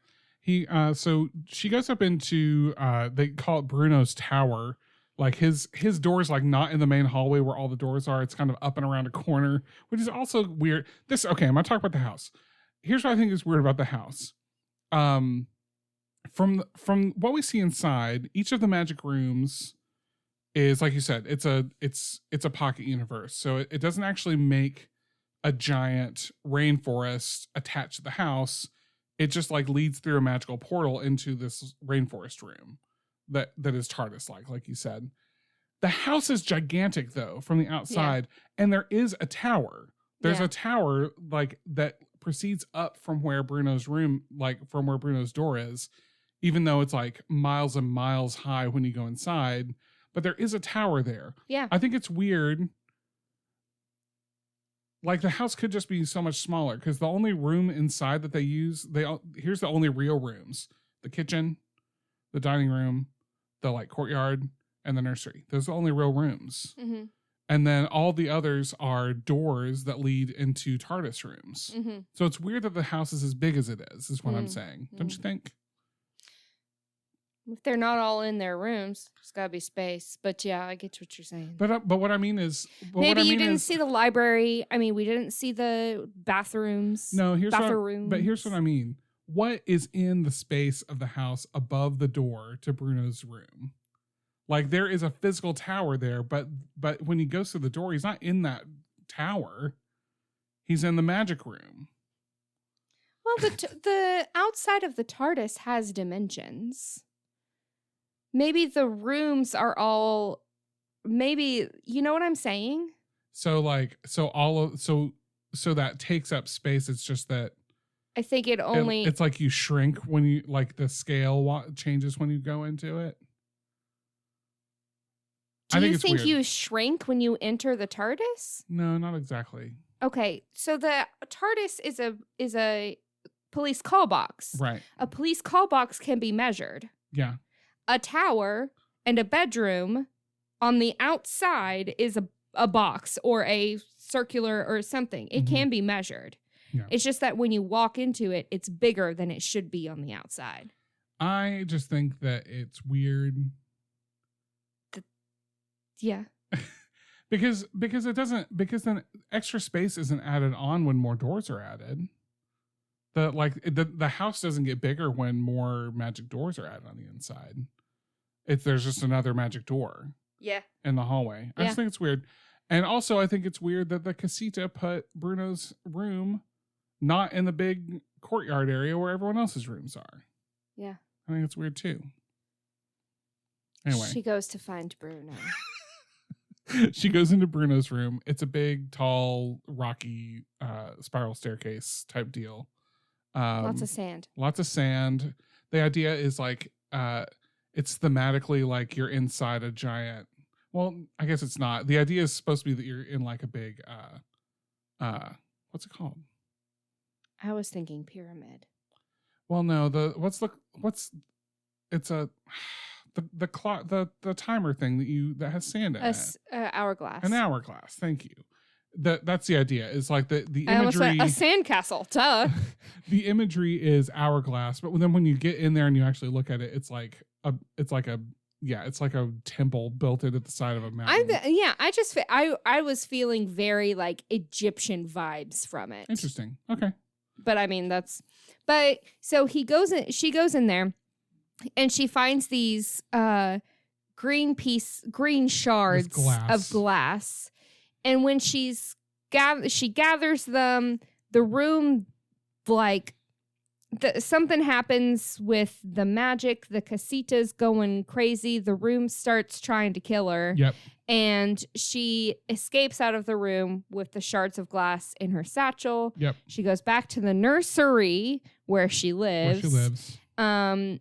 So she goes up into they call it Bruno's tower. Like his door's like not in the main hallway where all the doors are. It's kind of up and around a corner, which is also weird. I'm gonna talk about the house. Here's what I think is weird about the house. from what we see inside, each of the magic rooms is, like you said, it's a pocket universe. So it doesn't actually make a giant rainforest attached to the house. It just like leads through a magical portal into this rainforest room that is TARDIS like you said. The house is gigantic though from the outside, and there is a tower. There's a tower like that proceeds up from where Bruno's room, like from where Bruno's door is, even though it's like miles and miles high when you go inside. But there is a tower there. Yeah. I think it's weird. Like the house could just be so much smaller because the only room inside that they use, here's the only real rooms: the kitchen, the dining room, the like courtyard, and the nursery. Those are the only real rooms. Mm-hmm. And then all the others are doors that lead into TARDIS rooms. Mm-hmm. So it's weird that the house is as big as it is what I'm saying. Don't you think? If they're not all in their rooms, there's got to be space. But yeah, I get what you're saying. But what I mean is... Maybe you didn't see the library. I mean, we didn't see the bathrooms. No, here's what I mean. What is in the space of the house above the door to Bruno's room? Like there is a physical tower there, but when he goes through the door, he's not in that tower. He's in the magic room. Well, the outside of the TARDIS has dimensions. Maybe the rooms are all, maybe, you know what I'm saying? So that takes up space. It's just that I think it's like you shrink when you, like the scale changes when you go into it. Do you think you shrink when you enter the TARDIS? No, not exactly. Okay, so the TARDIS is a police call box. Right. A police call box can be measured. Yeah. A tower and a bedroom on the outside is a box or a circular or something. It can be measured. Yeah. It's just that when you walk into it, it's bigger than it should be on the outside. I just think that it's weird. Yeah. because then extra space isn't added on when more doors are added. The house doesn't get bigger when more magic doors are added on the inside. There's just another magic door. Yeah. In the hallway. I just think it's weird. And also I think it's weird that the casita put Bruno's room not in the big courtyard area where everyone else's rooms are. Yeah. I think it's weird too. Anyway. She goes to find Bruno. She goes into Bruno's room. It's a big, tall, rocky spiral staircase type deal. Lots of sand. Lots of sand. The idea is like it's thematically like you're inside a giant. Well, I guess it's not. The idea is supposed to be that you're in like a big what's it called? I was thinking pyramid. Well, no, the timer thing that has sand in it. Hourglass. An hourglass. Thank you. That's the idea. It's like the imagery. A sandcastle. Duh. The imagery is hourglass, but then when you get in there and you actually look at it, it's like a temple built into the side of a mountain. I was feeling very like Egyptian vibes from it. Interesting. Okay. But I mean so she goes in there and she finds these green shards of glass. And when she gathers them, the room, like, something happens with the magic. The casita's going crazy. The room starts trying to kill her. Yep. And she escapes out of the room with the shards of glass in her satchel. Yep. She goes back to the nursery where she lives. And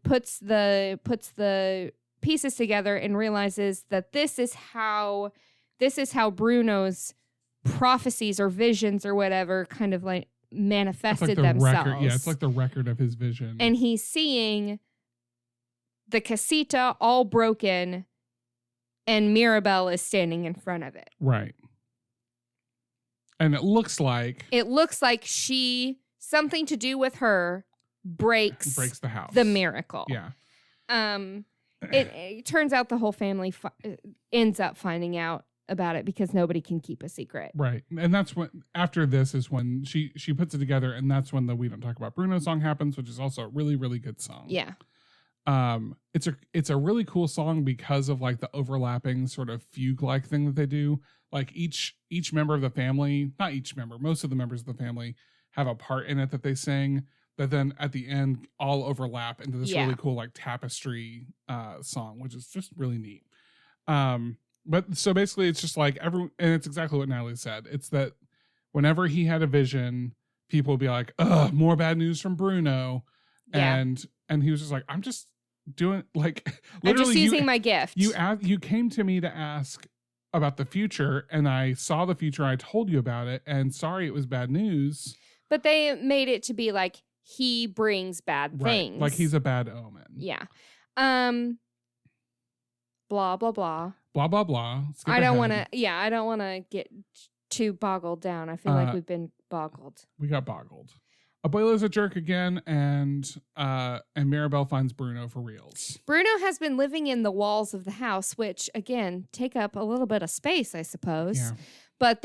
puts the pieces together and realizes that this is how Bruno's prophecies or visions or whatever kind of like manifested themselves. Record. Yeah, it's like the record of his vision. And he's seeing the casita all broken and Mirabelle is standing in front of it. Right. And it looks like something to do with her breaks the house. The miracle. Yeah. It turns out the whole family ends up finding out about it because nobody can keep a secret. Right. And that's when, after this is when she puts it together, and that's when the We Don't Talk About Bruno song happens, which is also a really, really good song. Yeah. It's a really cool song because of like the overlapping sort of fugue-like thing that they do. Like each member of the family, not each member, most of the members of the family have a part in it that they sing, but then at the end all overlap into this really cool like tapestry song, which is just really neat. But so basically it's just like and it's exactly what Natalie said. It's that whenever he had a vision, people would be like, ugh, more bad news from Bruno. Yeah. And he was just like, I'm just doing like, literally I'm just using my gift. You came to me to ask about the future, and I saw the future. I told you about it, and sorry, it was bad news. But they made it to be like he brings bad things. Like he's a bad omen. Yeah. Blah, blah, blah. Blah, blah, blah. I don't want to get too boggled down. I feel like we've been boggled. We got boggled. Abuela's a jerk again, and Mirabel finds Bruno for reals. Bruno has been living in the walls of the house, which again take up a little bit of space, I suppose. Yeah. But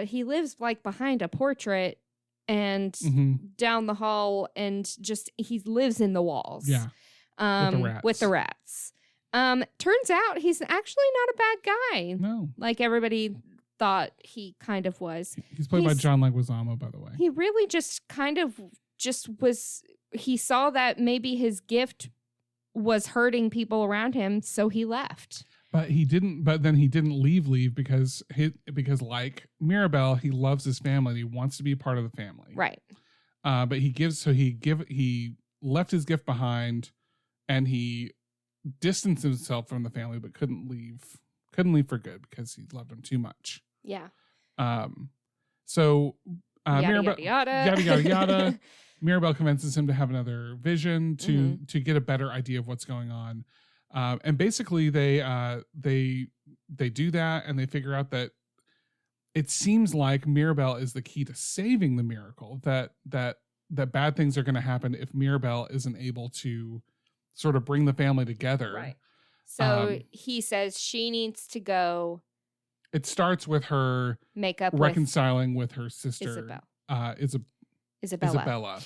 he lives like behind a portrait and down the hall, and just he lives in the walls. Yeah. With the rats. Turns out he's actually not a bad guy. No. Like everybody thought he kind of was. He's played by John Leguizamo, by the way. He really just was. He saw that maybe his gift was hurting people around him, so he left. But then he didn't leave because like Mirabel, he loves his family. He wants to be part of the family. Right. But he left his gift behind, and he distanced himself from the family, but couldn't leave for good because he loved him too much. Yeah. So Mirabel, yada yada. Mirabel convinces him to have another vision to get a better idea of what's going on. And basically they do that, and they figure out that it seems like Mirabel is the key to saving the miracle, that bad things are going to happen if Mirabel isn't able to sort of bring the family together. Right. So he says she needs to go. It starts with her reconciling with her sister, Isabella.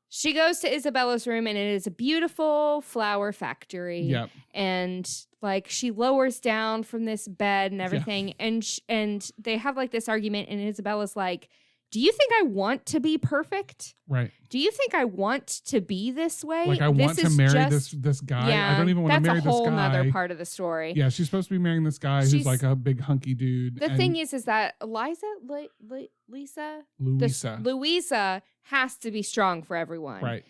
She goes to Isabella's room, and it is a beautiful flower factory. Yep. And like she lowers down from this bed and everything, and they have like this argument, and Isabella's like, do you think I want to be perfect? Right. Do you think I want to be this way? Like I want to marry this guy. Yeah, I don't even want to marry this guy. That's a whole nother part of the story. Yeah, she's supposed to be marrying this guy who's like a big hunky dude. The thing is that Louisa has to be strong for everyone. Right.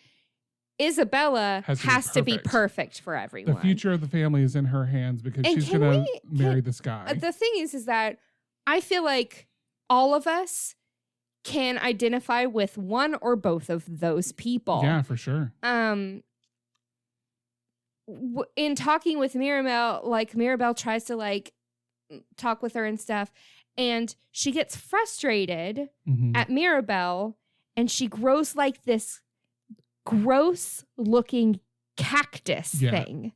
Isabella has to be perfect for everyone. The future of the family is in her hands because she's going to marry this guy. The thing is that I feel like all of us can identify with one or both of those people. Yeah, for sure. In talking with Mirabel, like Mirabel tries to like talk with her and stuff, and she gets frustrated at Mirabel, and she grows like this gross looking cactus thing.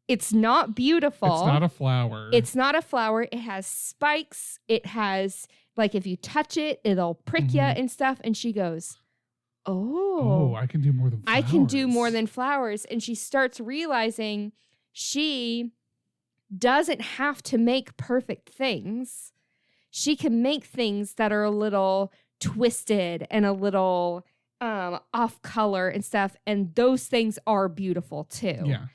It's not beautiful. It's not a flower. It's not a flower. It has spikes. It has, like, if you touch it, it'll prick you and stuff. And she goes, oh, I can do more than flowers. I can do more than flowers. And she starts realizing she doesn't have to make perfect things. She can make things that are a little twisted and a little off color and stuff. And those things are beautiful too. Yeah.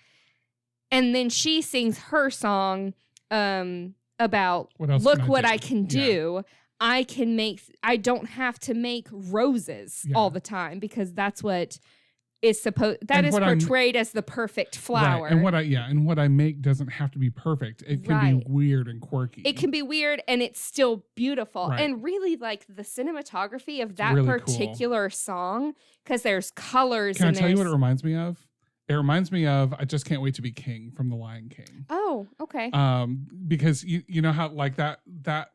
And then she sings her song about look what I can do. I don't have to make roses all the time because that's what is portrayed as the perfect flower. Right. And what I make doesn't have to be perfect. It can be weird and quirky. It can be weird and it's still beautiful. Right. And really like the cinematography of that really particular song, because there's colors. Can I tell you what it reminds me of? It reminds me of I Just Can't Wait to Be King from The Lion King. Oh, okay. Because you know how like that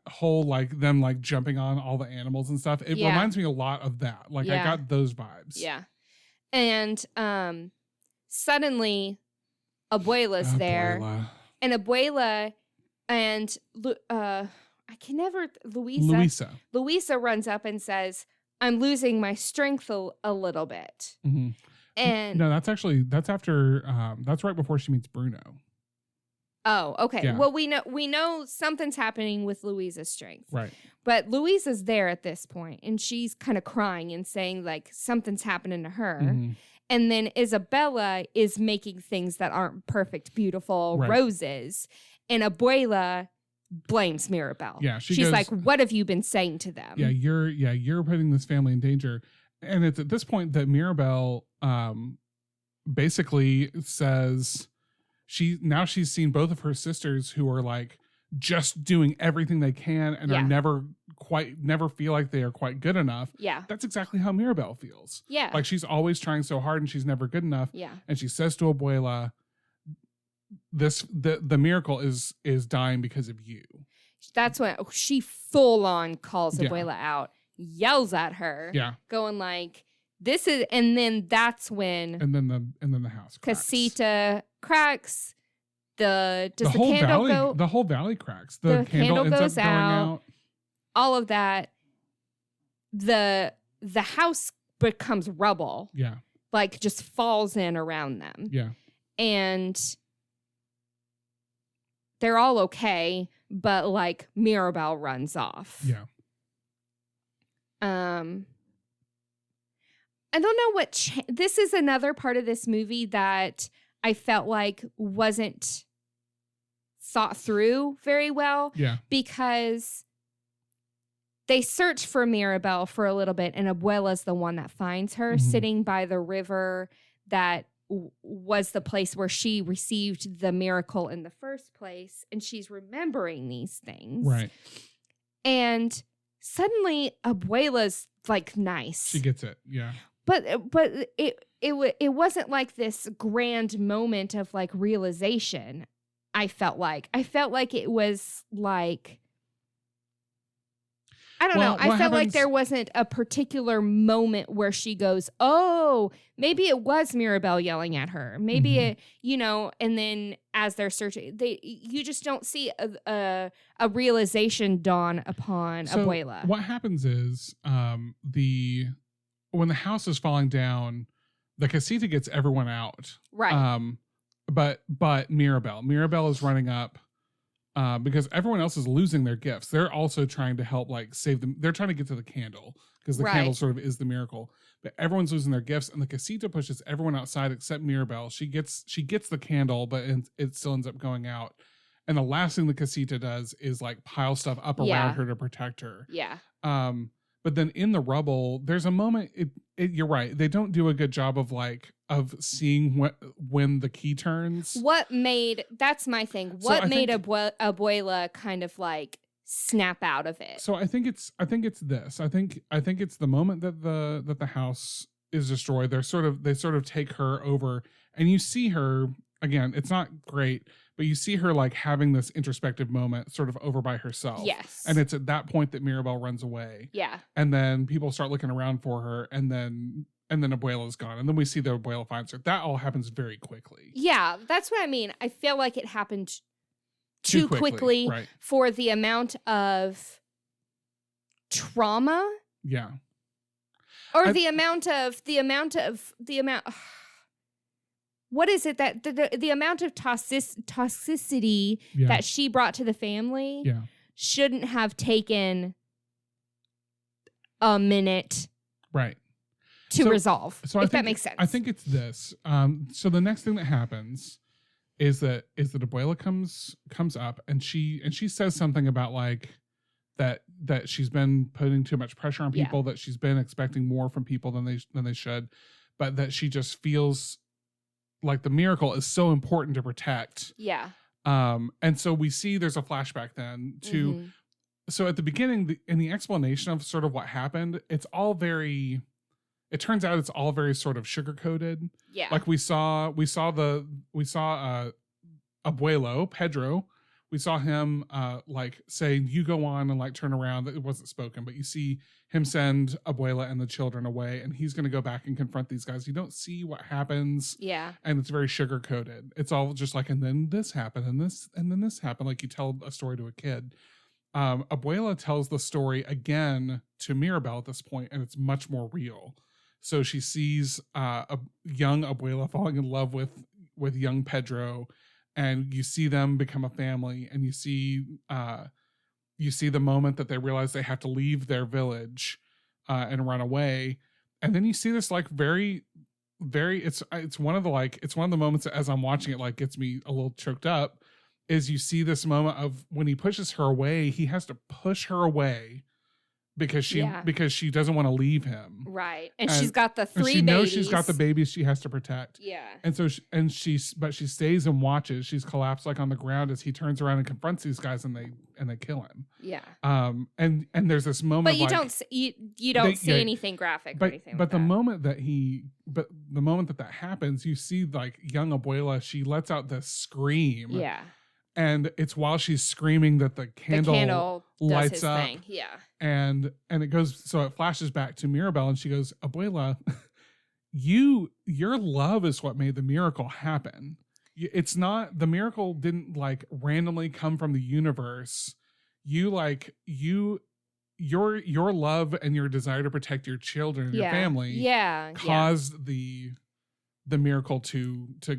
whole like them like jumping on all the animals and stuff. It reminds me a lot of that. Like I got those vibes. Yeah. And suddenly Abuela's there. And Abuela And I can never Luisa runs up and says, "I'm losing my strength a little bit." Mm-hmm. And no, that's after that's right before she meets Bruno. Oh, okay. Yeah. Well, we know something's happening with Louisa's strength. Right. But Louisa's there at this point, and she's kind of crying and saying, like, something's happening to her. Mm-hmm. And then Isabella is making things that aren't perfect, beautiful roses. And Abuela blames Mirabel. Yeah, she's goes, like, "What have you been saying to them?" Yeah, you're putting this family in danger. And it's at this point that Mirabel basically says she's seen both of her sisters who are like just doing everything they can and are never feel like they are quite good enough. Yeah. That's exactly how Mirabel feels. Yeah. Like she's always trying so hard and she's never good enough. Yeah. And she says to Abuela, the miracle is dying because of you. That's when she full on calls Abuela out, yells at her, going like, "This is," and then that's when and then the house cracks. Casita cracks. The whole valley cracks. The candle ends up going out. All of that. The house becomes rubble. Yeah. Like just falls in around them. Yeah. And they're all okay, but like Mirabel runs off. Yeah. I don't know what this is another part of this movie that I felt like wasn't thought through very well. Yeah. Because they search for Mirabel for a little bit, and Abuela's the one that finds her sitting by the river that was the place where she received the miracle in the first place, and she's remembering these things. Right. And suddenly Abuela's like nice. She gets it. Yeah. But it wasn't like this grand moment of like realization. I felt like it was like, I don't know. I felt like there wasn't a particular moment where she goes, "Oh, maybe it was Mirabel yelling at her. Maybe it, and then as they're searching, you just don't see a realization dawn upon Abuela." What happens is when the house is falling down, the casita gets everyone out. Right. But Mirabel is running up because everyone else is losing their gifts. They're also trying to help like save them. They're trying to get to the candle because the candle sort of is the miracle. But everyone's losing their gifts, and the casita pushes everyone outside except Mirabel. She gets the candle, but it still ends up going out. And the last thing the casita does is like pile stuff up around her to protect her. Yeah. But then in the rubble, there's a moment. You're right. They don't do a good job of seeing when the key turns. That's my thing. What made Abuela kind of like snap out of it? So I think it's this. I think it's the moment that the house is destroyed. They sort of take her over, and you see her again. It's not great, but you see her like having this introspective moment sort of over by herself. Yes. And it's at that point that Mirabel runs away. Yeah. And then people start looking around for her, and then Abuela's gone. And then we see that Abuela finds her. That all happens very quickly. Yeah, that's what I mean. I feel like it happened too quickly for the amount of trauma. Yeah. Or the amount what is it that the amount of toxicity that she brought to the family shouldn't have taken a minute to resolve, if that makes sense. I think it's this. So the next thing that happens is that Abuela comes up and she says something about like that she's been putting too much pressure on people, that she's been expecting more from people than they should, but that she just feels like the miracle is so important to protect. Yeah. And so we see there's a flashback then to, so at the beginning in the explanation of sort of what happened, it turns out it's all very sort of sugar coated. Yeah. Like we saw Abuelo, Pedro, we saw him like say, you go on and like turn around. It wasn't spoken, but you see him send Abuela and the children away, and he's going to go back and confront these guys. You don't see what happens. Yeah. And it's very sugar coated. It's all just like, and then this happened and then this happened. Like you tell a story to a kid. Abuela tells the story again to Mirabel at this point, and it's much more real. So she sees a young Abuela falling in love with young Pedro, and you see them become a family, and you see the moment that they realize they have to leave their village and run away. And then you see this like very, very, it's one of the moments that, as I'm watching it, like gets me a little choked up, is you see this moment of when he pushes her away, he has to push her away because she doesn't want to leave him. Right. And she's got the three babies. She knows she's got the babies she has to protect. Yeah. And so she stays and watches. She's collapsed like on the ground as he turns around and confronts these guys, and they kill him. Yeah. And there's this moment. But you don't see anything graphic or anything. But the moment that happens, you see like young Abuela, she lets out this scream. Yeah. And it's while she's screaming that the candle lights up. Thing. Yeah. And it goes, so it flashes back to Mirabel, and she goes, Abuela, your love is what made the miracle happen. It's not, the miracle didn't like randomly come from the universe. Your love and your desire to protect your children and your family caused the miracle to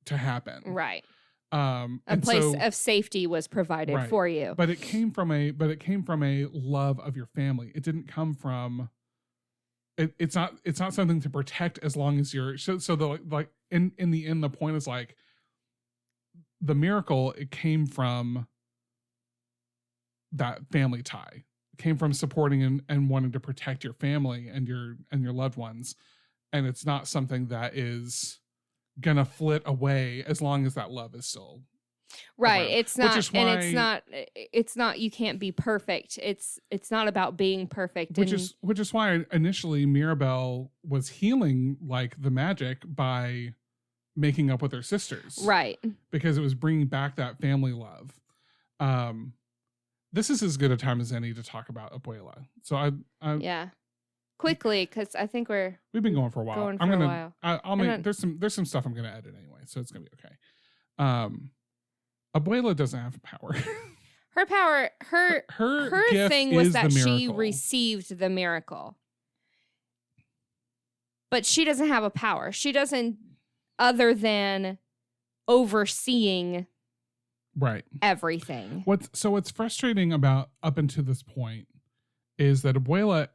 happen. Right. A place of safety was provided for you. But it came from a love of your family. It didn't come from it's not something to protect as long as you're so the like in the end the point is like the miracle, it came from that family tie. It came from supporting and wanting to protect your family and your loved ones. And it's not something that is gonna flit away as long as that love is still right around. It's not it's not you can't be perfect. It's not about being perfect, which is why initially Mirabel was healing like the magic by making up with her sisters, right? Because it was bringing back that family love. This is as good a time as any to talk about Abuela. So I quickly, because I think we've been going for a while. I'll make there's some stuff I'm gonna edit anyway, so it's gonna be okay. Abuela doesn't have power. Her power, her thing was that she received the miracle, but she doesn't have a power. She doesn't, other than overseeing everything. What's frustrating about up until this point is that Abuela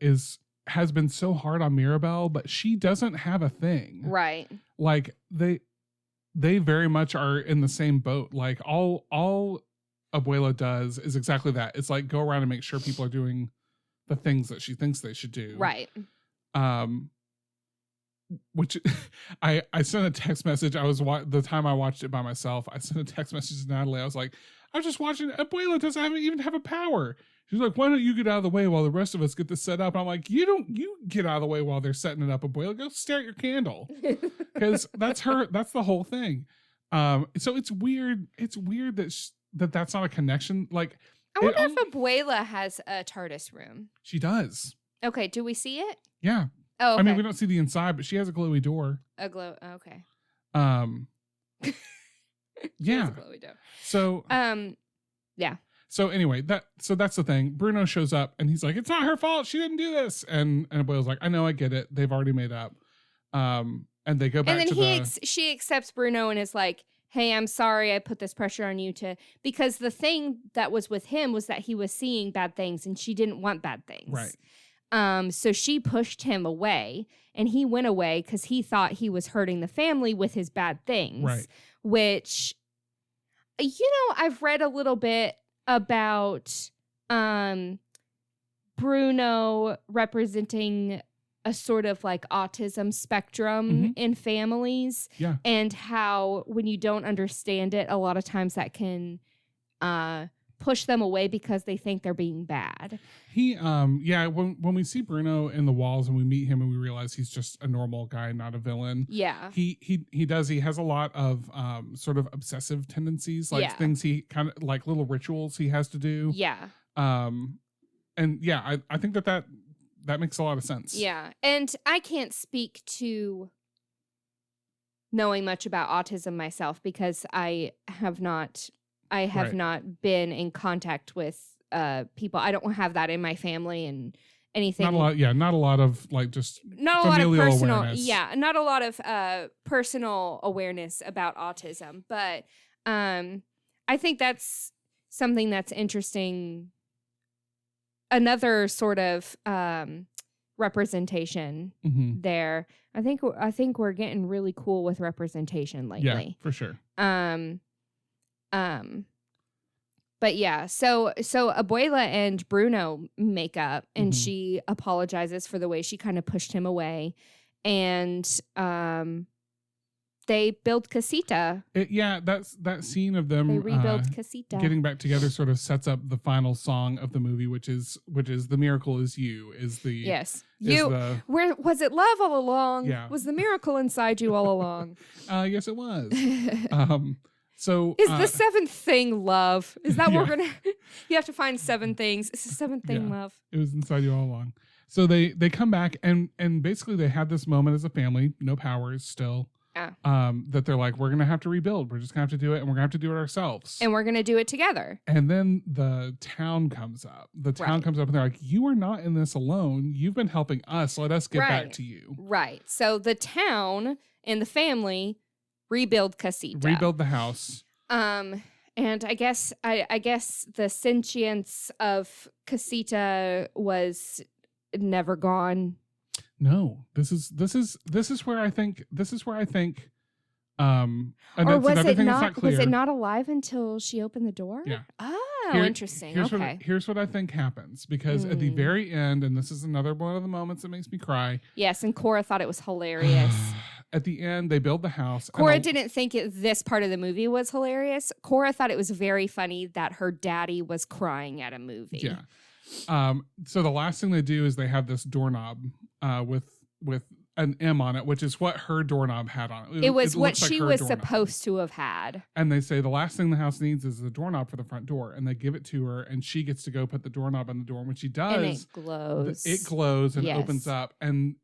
has been so hard on Mirabel, but she doesn't have a thing. Right. Like they very much are in the same boat. Like all Abuela does is exactly that. It's like go around and make sure people are doing the things that she thinks they should do. Right. Which I sent a text message. The time I watched it by myself, I sent a text message to Natalie. I was like, I was just watching. Abuela doesn't even have a power. She's like, why don't you get out of the way while the rest of us get this set up? I'm like, you get out of the way while they're setting it up, Abuela. Go stare at your candle. Because that's the whole thing. So it's weird. It's weird that's not a connection. Like, I wonder if Abuela has a TARDIS room. She does. Okay, do we see it? Yeah. Oh, okay. I mean, we don't see the inside, but she has a glowy door. Okay. Yeah. Glowy door. So. Yeah. So anyway, that's the thing. Bruno shows up and he's like, "It's not her fault. She didn't do this." And Abuela's like, "I know, I get it. They've already made up." And they go back. And then she accepts Bruno and is like, "Hey, I'm sorry. I put this pressure on you because the thing that was with him was that he was seeing bad things and she didn't want bad things." Right. So she pushed him away, and he went away because he thought he was hurting the family with his bad things. Right. Which, I've read a little bit about Bruno representing a sort of like autism spectrum in families. Yeah. And how when you don't understand it, a lot of times that can push them away because they think they're being bad. He, when we see Bruno in the walls and we meet him and we realize he's just a normal guy, not a villain. Yeah. He has a lot of sort of obsessive tendencies, like things he kind of like little rituals he has to do. Yeah. And yeah, I think that makes a lot of sense. Yeah. And I can't speak to knowing much about autism myself because I have not been in contact with people. I don't have that in my family and anything. Not a lot of like just not a lot of personal awareness. Yeah, not a lot of personal awareness about autism. But I think that's something that's interesting. Another sort of representation there. I think we're getting really cool with representation lately. Yeah, for sure. But yeah, so Abuela and Bruno make up, and she apologizes for the way she kind of pushed him away, and they build casita. That scene of them they rebuild casita, getting back together sort of sets up the final song of the movie, which is "The Miracle Is You." Where was it? Love all along? Yeah. Was the miracle inside you all along? Yes, it was. So is the seventh thing love? Is that what we're gonna? You have to find 7 things. It's the seventh thing love. It was inside you all along. So they come back and basically they had this moment as a family, no powers still. That they're like, we're gonna have to rebuild. We're just gonna have to do it, and we're gonna have to do it ourselves. And we're gonna do it together. And then the town comes up. Comes up, and they're like, you are not in this alone. You've been helping us. Let us get back to you. Right. So the town and the family rebuild casita. Rebuild the house. And I guess the sentience of casita was never gone. No, this is where I think or was it not alive until she opened the door? Yeah. Oh, interesting. Here's what I think happens, because at the very end, and this is another one of the moments that makes me cry. Yes, and Cora thought it was hilarious. At the end, they build the house. Cora didn't think this part of the movie was hilarious. Cora thought it was very funny that her daddy was crying at a movie. Yeah. So the last thing they do is they have this doorknob with an M on it, which is what her doorknob had on it. It was what she was supposed to have had. And they say the last thing the house needs is the doorknob for the front door. And they give it to her, and she gets to go put the doorknob on the door. And when she does, and it glows. It glows and opens up. And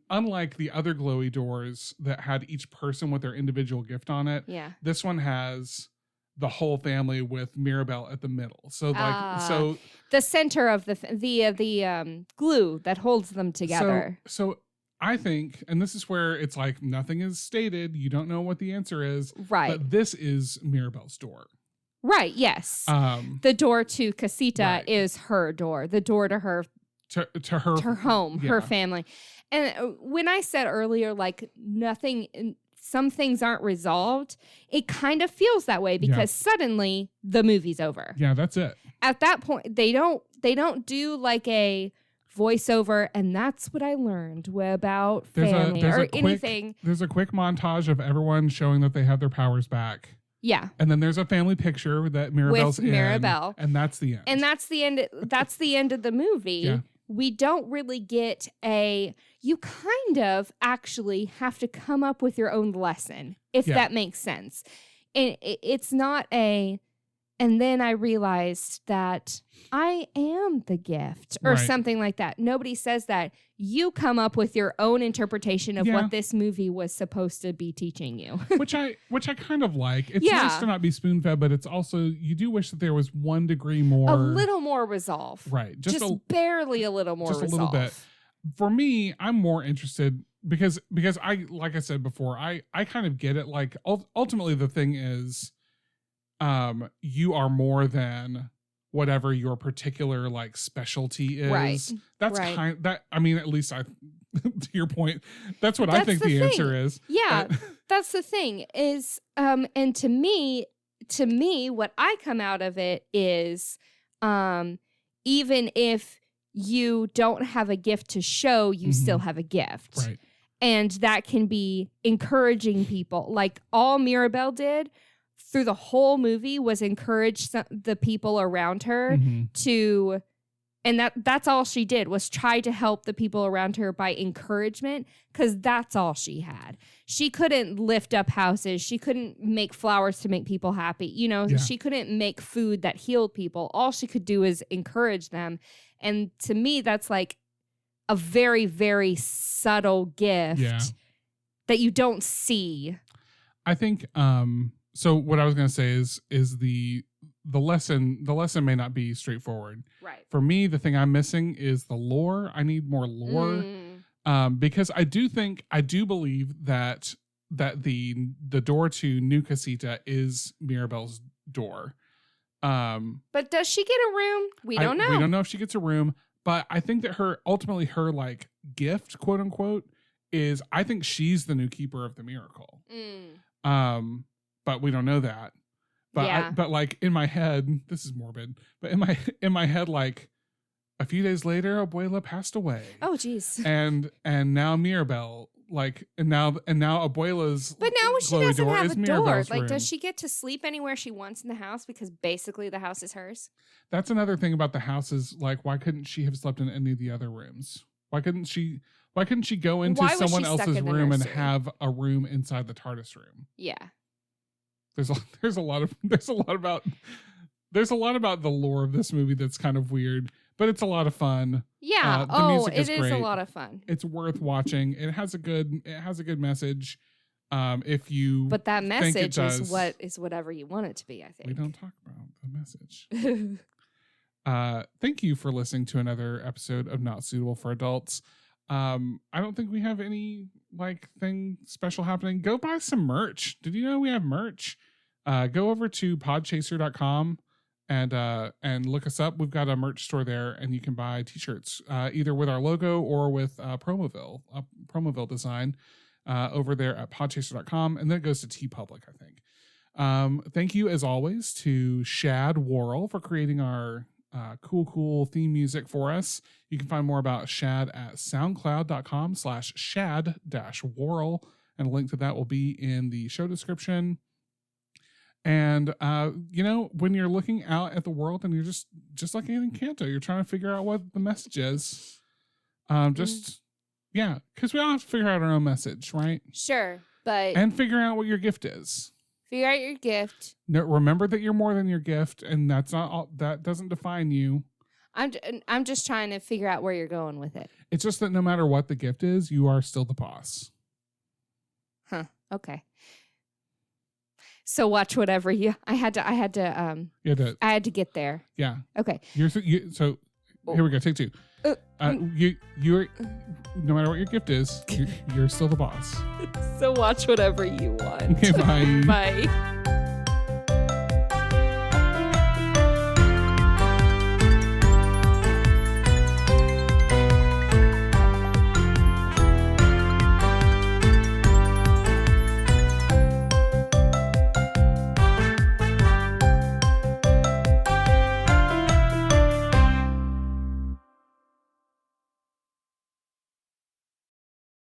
unlike the other glowy doors that had each person with their individual gift on it, this one has the whole family with Mirabelle at the middle. So the center of the glue that holds them together. So I think, and this is where it's like nothing is stated. You don't know what the answer is. Right. But this is Mirabelle's door. Right. Yes. The door to Casita is her door. The door to her her home, her family. And when I said earlier, like some things aren't resolved, it kind of feels that way because suddenly the movie's over. Yeah, that's it. At that point, they don't do like a voiceover, and that's what I learned about family or anything. There's a quick montage of everyone showing that they have their powers back. Yeah. And then there's a family picture that Mirabelle's with Mirabelle. And that's the end. And that's the end. That's the end of the movie. Yeah. We don't really get you kind of actually have to come up with your own lesson, if that makes sense. And it's not and then I realized that I am the gift or something like that. Nobody says that. You come up with your own interpretation of what this movie was supposed to be teaching you. which I kind of like. It's nice to not be spoon-fed, but it's also, you do wish that there was 1 degree more. A little more resolve. Right. Just barely a little more resolve. Just a little bit. For me, I'm more interested because I, like I said before, I kind of get it. Like ultimately the thing is, you are more than whatever your particular like specialty is. Right. That's kind that, I mean, at least to your point, that's what I think the answer is. Yeah. That's the thing is, and to me, what I come out of it is, even if you don't have a gift to show, you still have a gift. Right. And that can be encouraging people. Like all Mirabelle did, through the whole movie was encourage the people around her to, and that's all she did was try to help the people around her by encouragement, because that's all she had. She couldn't lift up houses. She couldn't make flowers to make people happy. You know, she couldn't make food that healed people. All she could do is encourage them. And to me, that's like a very, very subtle gift that you don't see. I think, so what I was going to say is the lesson may not be straightforward. Right. For me, the thing I'm missing is the lore. I need more lore. Because I do believe that the door to New Casita is Mirabel's door. But does she get a room? We don't know. We don't know if she gets a room, but I think that her like gift, quote unquote, is I think she's the new keeper of the miracle. But we don't know that. But but like in my head, this is morbid, but in my head, like a few days later, Abuela passed away. Oh, geez. And now Mirabel, like, and now Abuela's. But now she doesn't have a door. Like, room. Does she get to sleep anywhere she wants in the house because basically the house is hers? That's another thing about the house is like, why couldn't she have slept in any of the other rooms? Why couldn't she go into someone else's room and have a room inside the TARDIS room? Yeah. There's a lot about the lore of this movie that's kind of weird, but it's a lot of fun. Yeah. It is a lot of fun. It's worth watching. It has a good message. If you But that message is whatever you want it to be, I think. We don't talk about the message. Thank you for listening to another episode of Not Suitable for Adults. I don't think we have any thing special happening. Go buy some merch. Did you know we have merch? Go over to podchaser.com and look us up. We've got a merch store there, and you can buy t-shirts either with our logo or with Promoville design over there at podchaser.com, and then it goes to TeePublic, I think. Thank you as always to Shad Worrell for creating our cool theme music for us. You can find more about Shad at soundcloud.com/shad-worrell, and a link to that will be in the show description. And when you're looking out at the world and you're just like in Encanto, you're trying to figure out what the message is. Because we all have to figure out our own message, right? Sure, and figure out what your gift is. Figure out your gift. No, remember that you're more than your gift, and that's not all. That doesn't define you. I'm just trying to figure out where you're going with it. It's just that no matter what the gift is, you are still the boss. Huh. Okay. So watch whatever you. I had to get there. Yeah. Okay. So here we go. Take two. You're no matter what your gift is, you're still the boss. So watch whatever you want. Okay. Bye. Bye.